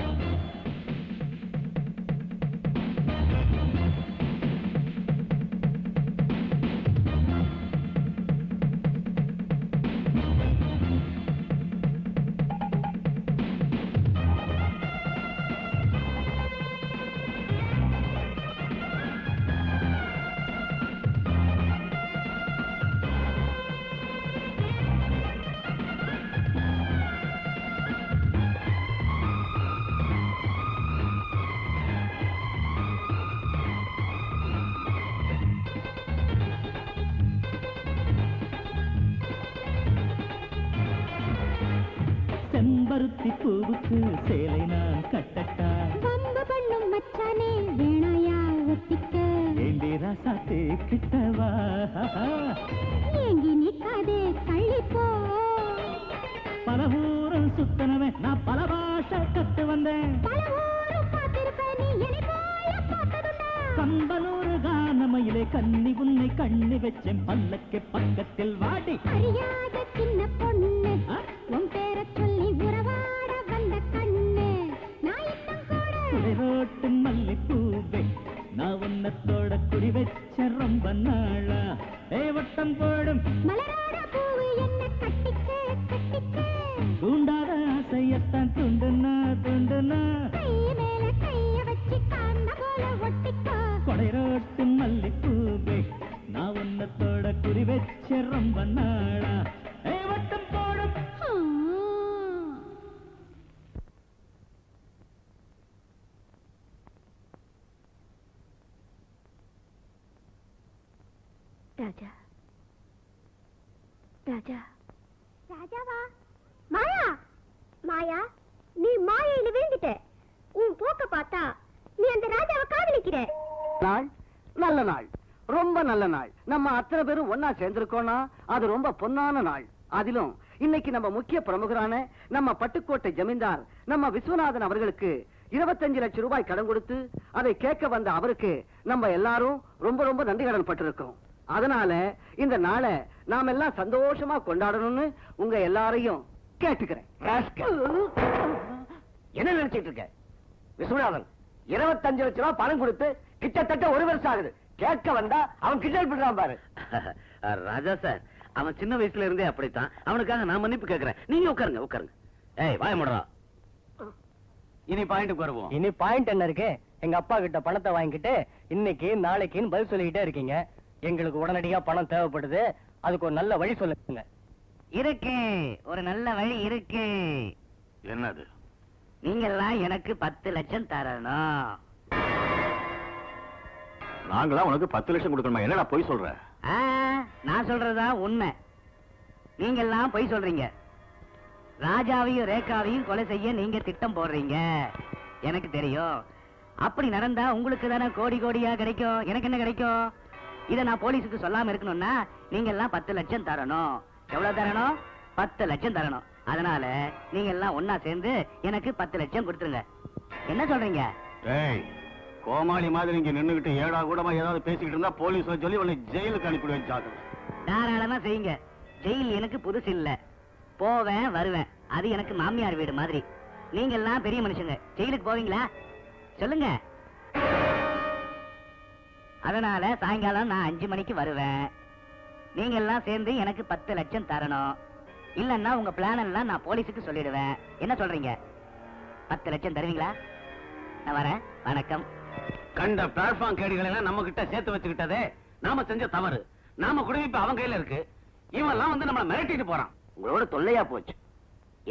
செம்பருத்தி பூவுக்கு சேலை நான் கட்டட்டா ஏண்டி ராசாத்தே கிட்டவா பல ஊரம் சுத்தனவே நான் பல பாஷை கத்து வந்தேன் கம்பனூறு கானமையிலே கண்ணி உன்னை கண்ணி வச்சேன் பல்லக்கு பக்கத்தில் வாடி சின்ன பொண்ணு உன் பேரை சொல்லி உறவாட வந்த கண்ணு குளிரோட்டு மல்லிப்பூவே நான் உன்னத்தோட குறி வச்ச ரொம்ப நாளா வட்டம் போடும் மலராட பூவு என்ன கட்டிக்க கட்டிக்க தூண்டாத ஆசையத்தான் துண்டுனா துண்டுனா கை மேல கைய வச்சு காந்த போல ஒட்டிக்கோ கொடைரோட்டு மல்லிப்பூவே நான் உன்னத்தோட குறி வச்ச ரொம்ப நாளா வட்டம் போடும் ராஜா ராஜா ராஜாவா மாயா மாயா நீ மாயையில விழுந்துட்ட உன் போக்க பார்த்தா நீ அந்த ராஜாவை காதலிக்கிற நாள் நல்ல நாள் ரொம்ப நல்ல நாள் நம்ம அத்தனை பேரும் ஒன்னா சேர்ந்திருக்கோம்னா அது ரொம்ப பொன்னான நாள் அதிலும் இன்னைக்கு நம்ம முக்கிய பிரமுகரான நம்ம பட்டுக்கோட்டை ஜமீன்தார் நம்ம விஸ்வநாதன் அவர்களுக்கு 25 லட்சம் ரூபாய் கடன் கொடுத்து அதை கேட்க வந்த அவருக்கு நம்ம எல்லாரும் ரொம்ப ரொம்ப நன்றி கடன் பட்டிருக்கோம். அதனால இந்த நாளை நாம எல்லாம் சந்தோஷமா கொண்டாடணும்னு உங்க எல்லாரையும் கேட்டுக்கிறேன். என்ன நினைச்சிட்டு இருக்க விஸ்வநாதன்? 25 லட்சம் ரூபாய் பணம் கொடுத்து கிட்டத்தட்ட 1 வருஷம் ஆகுது. கேட்க வந்தா அவன் கிண்டல் பண்றான் பாரு. ராஜா சார், அவன் சின்ன வயசுல இருந்தே அப்படித்தான். அவனுக்காக நான் மன்னிப்பு கேட்கிறேன். நீங்க உட்காருங்க உட்காருங்க. ஏய் வாய முடா. இனி பாயிண்ட்க்கு வருவோம். இனி பாயிண்ட் என்ன இருக்கு? எங்க அப்பா கிட்ட பணத்தை வாங்கிட்டு இன்னைக்கு நாளைக்குன்னு பதில் சொல்லிக்கிட்டே இருக்கீங்க. எங்களுக்கு உடனடியா பணம் தேவைப்படுது. அதுக்கு ஒரு நல்ல வழி சொல்லுங்க. இருக்கு, ஒரு நல்ல வழி இருக்கு. என்னது? நீங்க எல்லாம் எனக்கு 10 லட்சம் தரணும். நாங்களா உனக்கு 10 லட்சம் கொடுக்கணுமா? என்னடா பொய் சொல்ற? நான் சொல்றதா உண்மை. நீங்க எல்லாம் பொய் சொல்றீங்க. ராஜாவையும் ரேகாவையும் கொலை செய்ய நீங்க திட்டம் போடுறீங்க. எனக்கு தெரியும். அப்படி நடந்தா உங்களுக்கு தானே கோடி கோடியா கிடைக்கும். எனக்கு என்ன கிடைக்கும்? இத நான் போலீஸுக்கு சொல்லாம இருக்கணும்னா நீங்க எல்லாம் 10 லட்சம் தரணும். எவ்வளவு தரணும்? 10 லட்சம் தரணும். அதனால நீங்க எல்லாம் ஒன்னா சேர்ந்து எனக்கு 10 லட்சம் கொடுத்துருங்க. என்ன சொல்றீங்க? ஏய், கோமாளி மாதிரி இங்க நின்னுகிட்டு ஏடா கூடமா ஏதாவது பேசிக்கிட்டு இருந்தா போலீஸ் சொல்லி உன்னை ஜெயிலுக்கு அனுப்பிடுவேன். ஜாக்கிரதை. தாராளமா செய்யுங்க. ஜெயில் எனக்கு புதுசு இல்ல. போவேன் வருவேன். அது எனக்கு மாமியார் வீடு மாதிரி. நீங்க எல்லாம் பெரிய மனுஷங்க. ஜெயிலுக்கு போவீங்களா? சொல்லுங்க. அதனால சாயங்காலம் நான் 5 மணிக்கு வருவேன். நீங்க எல்லாம் சேர்ந்து எனக்கு 10 லட்சம் தரணும். இல்லன்னா உங்க பிளான் எல்லாம் நான் போலீஸுக்கு சொல்லிடுவேன். என்ன சொல்றீங்க? 10 லட்சம் தருவீங்களா? நான் வரேன். வணக்கம். கண்ட பிளாட்ஃபார்ம் கேடுகளை எல்லாம் நம்ம கிட்ட சேர்த்து வச்சுக்கிட்டதே நாம செஞ்ச தவறு. நாம கூட இப்ப அவன் கையில இருக்கு. இவன் எல்லாம் வந்து நம்மள மிரட்டிட்டு போறான். உங்களோட தொல்லையா போச்சு.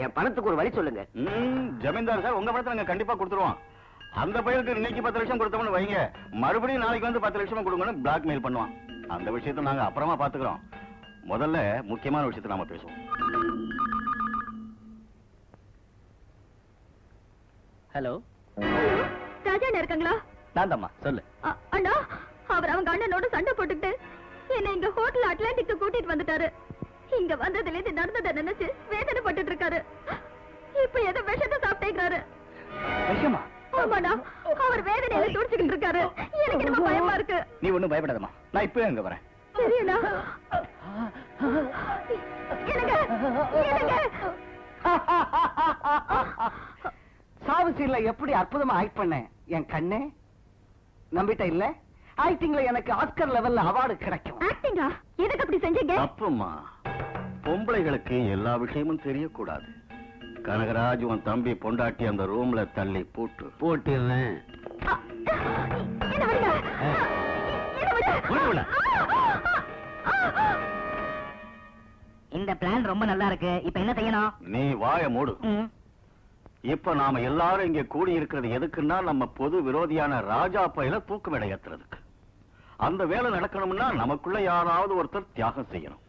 என் பணத்துக்கு ஒரு வழி சொல்லுங்க. ஜமீன்தார் சார், உங்க பணத்தை நாங்க கண்டிப்பா கொடுத்துருவோம். அந்த பையனுக்கு இன்னைக்கு 10 லட்சம் கொடுத்தோம்னு வைங்க, மறுபடியும் நாளைக்கு வந்து 10 லட்சம் கொடுங்கன்னு பிளாக்மெயில் பண்ணுவான். அந்த விஷயத்தை நாங்க அப்புறமா பாத்துக்கிறோம். முதல்ல முக்கியமான விஷயத்தை நாம பேசுவோம். ஹலோ, ராஜா இருக்காங்களா? நான் தாம்மா, சொல்லு. அண்ணா, அவர் அவங்க அண்ணனோட சண்டை போட்டுக்கிட்டு என்ன எங்க ஹோட்டல் அட்லாண்டிக்கு கூட்டிட்டு வந்துட்டாரு. இங்க வந்ததுல இருந்து நடந்ததை நினைச்சு வேதனைப்பட்டுட்டு இருக்காரு. இப்ப ஏதோ விஷத்தை சாப்பிட்டேங்கிறாரு. விஷமா? ஆமாடா, அவர் வேதனையில துடிச்சுக்கிட்டு இருக்காரு. எனக்கு ரொம்ப பயமா இருக்கு. நீ ஒண்ணும் பயப்படாதம்மா, நான் இப்பவே அங்க வரேன். சரியா? சாவு சீன்ல எப்படி அற்புதமா ஆக்ட் பண்ண என் கண்ணே. நம்பிட்ட இல்ல? ஆக்டிங்ல எனக்கு ஆஸ்கர் லெவல்ல அவார்டு கிடைக்கும். ஆக்டிங்கா? எதுக்கு அப்படி செஞ்சீங்க? தப்புமா. பொம்பளைகளுக்கு எல்லா விஷயமும் தெரியக்கூடாது. கனகராஜ் உன் தம்பி பொண்டாட்டி அந்த ரூம்ல தள்ளி போட்டுறேன். இந்த பிளான் ரொம்ப நல்லா இருக்கு. இப்ப என்ன செய்யணும்? நீ வாய மூடு. இப்ப நாம எல்லாரும் இங்க கூடி இருக்கிறது எதுக்குன்னா நம்ம பொது விரோதியான ராஜா பையில தூக்கு மேடை ஏத்துறதுக்கு. அந்த வேலை நடக்கணும்னா நமக்குள்ள யாராவது ஒருத்தர் தியாகம் செய்யணும்.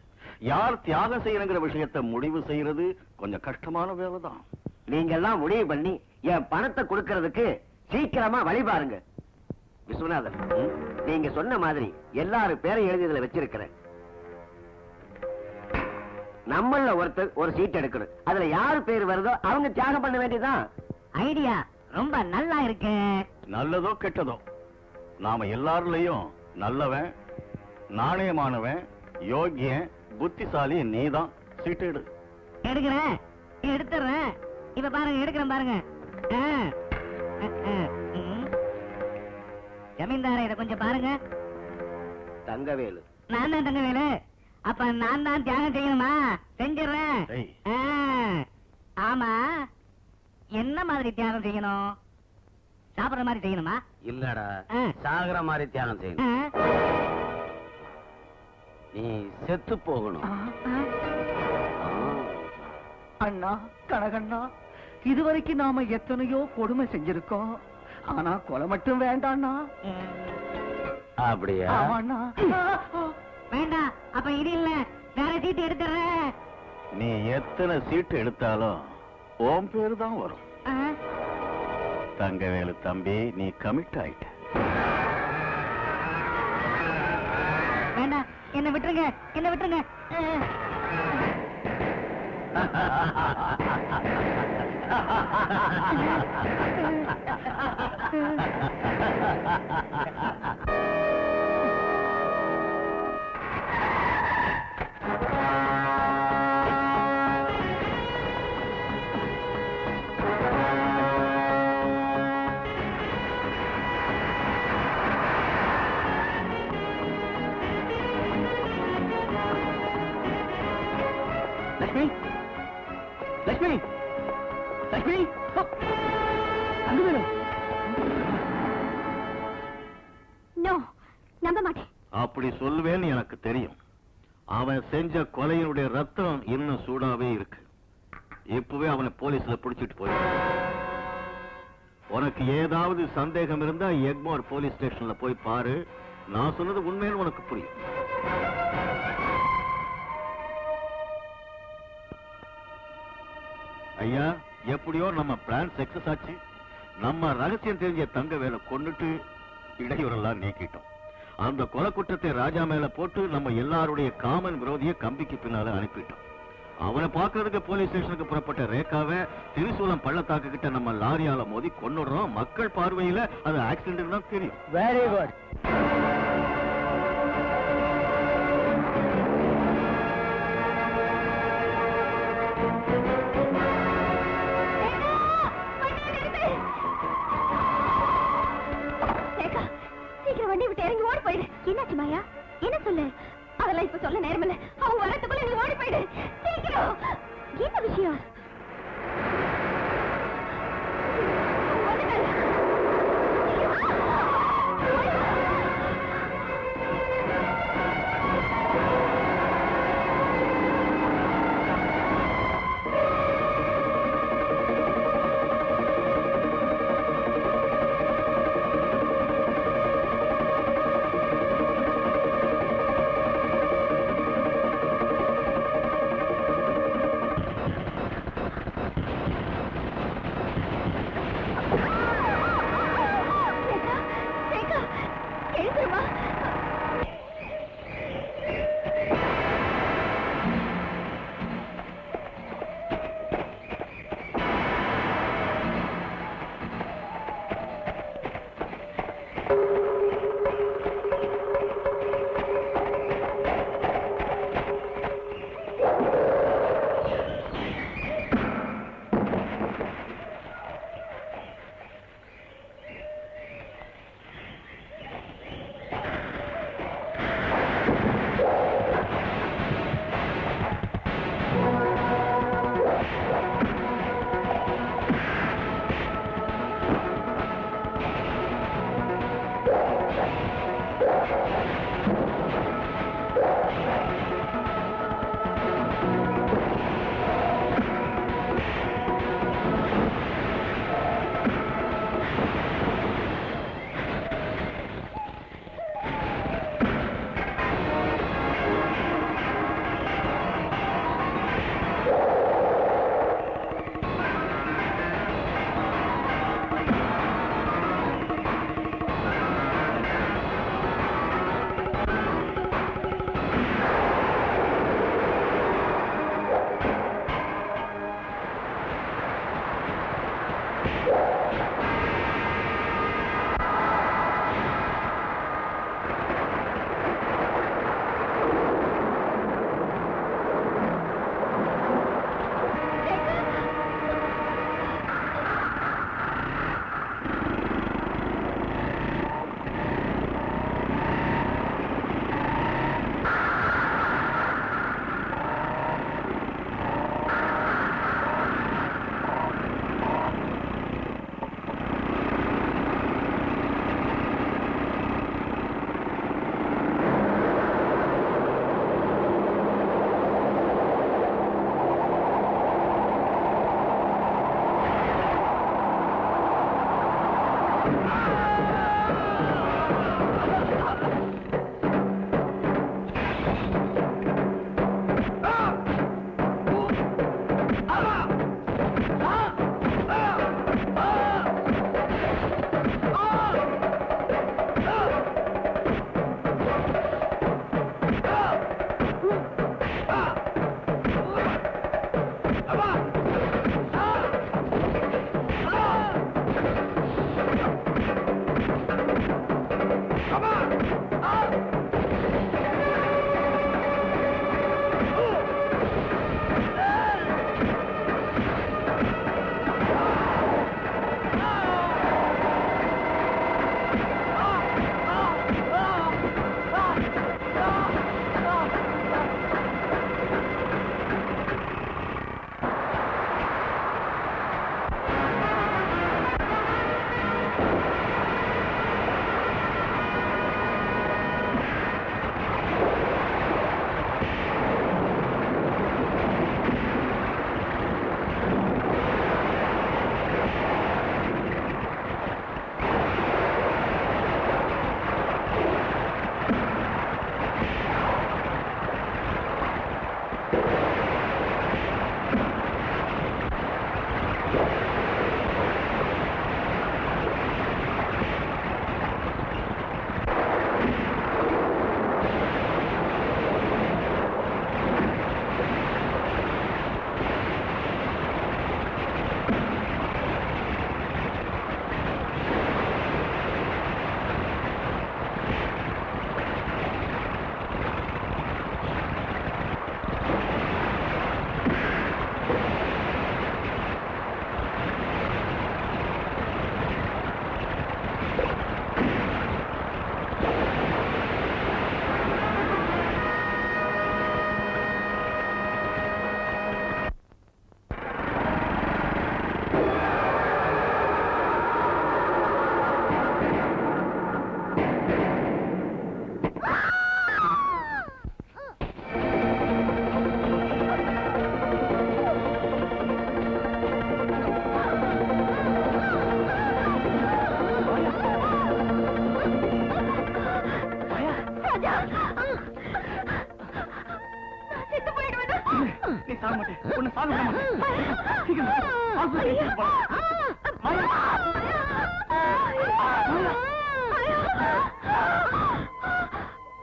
யார் தியாகம் செய்யணுங்கிற விஷயத்தை முடிவு செய்யறது கொஞ்சம் கஷ்டமான வேலைதான். நீங்க எல்லாம் முடிவு பண்ணி என் பணத்தை கொடுக்கறதுக்கு சீக்கிரமா வழி பாருங்க. விஸ்வநாதன், நீங்க சொன்ன மாதிரி எல்லாரும் பேரை எழுதியதுல வச்சிருக்கிறேன். நம்மள ஒருத்தர் ஒரு சீட் எடுக்கணும். அதுல யாரு பேர் வருதோ அவங்க தியாகம் பண்ண வேண்டியதான். ஐடியா ரொம்ப நல்லா இருக்கு. நல்லதோ கெட்டதோ நாம எல்லாருலயும் நல்லவன், நாணயமானவன், யோகியன், புத்திசாலி நீதான். சீட்டு எடு. எடுக்கிறேன், எடுத்துறேன். இப்ப பாருங்க, எடுக்கிறேன் பாருங்க. ஜமீன்தார இத கொஞ்சம் பாருங்க. தங்கவேலு. நான் தான் தங்கவேலு. அப்ப நான் தான் தியாகம் செய்யணுமா? செஞ்சிடறேன். ஆமா, என்ன மாதிரி தியாகம் செய்யணும்? சாப்பிடுற மாதிரி செய்யணுமா? இல்லடா, சாகர மாதிரி தியாகம் செய்யணும். நீ செத்து போகணும். அண்ணா, கனகண்ணா, இதுவரைக்கும் நாம எத்தனையோ கொடுமை செஞ்சிருக்கோம். ஆனா கொலை மட்டும் வேண்டாண்ணா. அப்படியா? வேண்டாம். அப்ப இது இல்ல, வேற சீட்டு எடுத்துறேன். நீ எத்தனை சீட்டு எடுத்தாலும் உன் பேரு தான் வரும். தங்கவேலு தம்பி, நீ கமிட் ஆயிட்ட. வேண்டாம், என்ன விட்டுருங்க, என்ன விட்டுருங்க. லட்சுமி, லட்சுமி, லட்சுமி, அங்க வேணும். நோ, நம்ப மாட்டேன். அப்படி சொல்லுவேன்னு எனக்கு தெரியும். அவன் செஞ்ச கொலையினுடைய ரத்தம் இன்னும் சூடாவே இருக்கு. இப்பவே அவனை போலீஸ்ல பிடிச்சிட்டு போய். உனக்கு ஏதாவது சந்தேகம் இருந்தா எக்மோர் போலீஸ் ஸ்டேஷன்ல போய் பாரு. நான் சொன்னது உண்மைன்னு உனக்கு புரியும். ஐயா, எப்படியோ நம்ம பிளான் சக்சஸ் ஆச்சு. நம்ம ரகசியம் தெரிஞ்ச தங்கவேலை கொன்னுட்டு இடையூறெல்லாம் நீக்கிட்டோம். அந்த கொலை குற்றத்தை ராஜா மேல போட்டு நம்ம எல்லாருடைய காமன் விரோதிய கம்பிக்கு பின்னால அனுப்பிட்டோம். அவனை பார்க்கறதுக்கு போலீஸ் ஸ்டேஷனுக்கு புறப்பட்ட ரேகாவை திரிசூலம் பள்ளத்தாக்கு கிட்ட நம்ம லாரியால மோதி கொன்னுடுறோம். மக்கள் பார்வையில அது ஆக்சிடென்ட் தான் தெரியும். Very good. வண்டி விட்டு இறங்கி ஓடி போயிடு. என்னாச்சு மாயா? என்ன சொல்லு? அதெல்லாம் இப்ப சொல்ல நேரம் இல்ல. அவங்க வரத்துக்குள்ள நீ ஓடி போயிடு. சீக்கிரம். என்ன விஷயம்? சாக மாட்டேன் உன்னை சாக விட மாட்டேன் சீக்கிரம் ஆஸ்பத்திரிக்கு எடுத்துட்டு போலாம். மாயா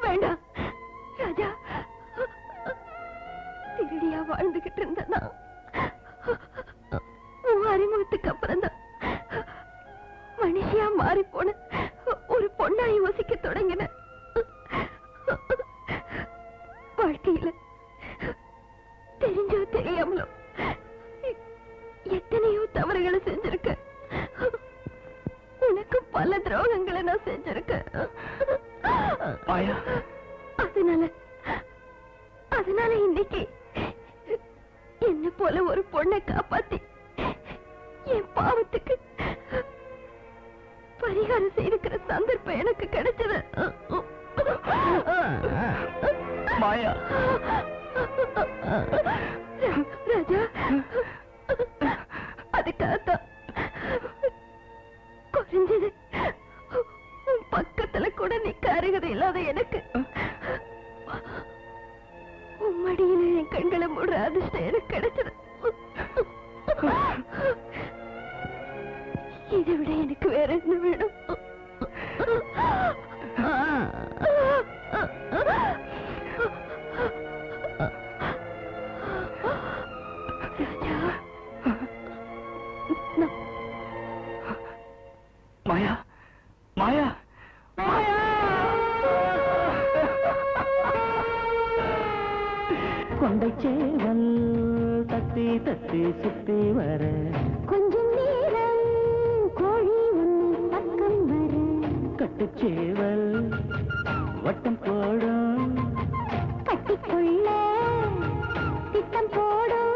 வேண்டாம் ராஜா, திருடியா வாழ்ந்துகிட்டு இருந்தனா உன் அறிமுகத்துக்கு அப்புறம் தான் மனுஷியா மாறி போன ஒரு பொண்ணா யோசிக்க தொடங்கின. வாழ்க்கையில தெரிஞ்சோ தெரியாமலோ எத்தனையோ தவறுகளை செஞ்சிருக்க. உனக்கு பல துரோகங்களை நான் செஞ்சிருக்கேன். அதனால இன்னைக்கு என்ன போல ஒரு பொண்ணை காப்பாத்தி என் பாவத்துக்கு பரிகாரம் செய்திருக்கிற சந்தர்ப்பம் எனக்கு கிடைச்சது. மாயா ராஜா, அதுக்காகத்தான் குறைஞ்சது உன் பக்கத்துல கூட நிக்க அருகதை இல்லாத எனக்கு உன் மடியில என் கண்களை மூடுற அதிர்ஷ்டம் எனக்கு கிடைச்சது. இதை விட எனக்கு வேற என்ன வேணும்? மாயா மாயா கொண்டை சேவல் தத்தி தத்தி சுத்தி வர கொஞ்சம் நேரம் கோழி உன்னை பக்கம் வர கட்டுச்சேவல் வட்டம் போடும் கட்டிக்கொள்ள திட்டம் போடும்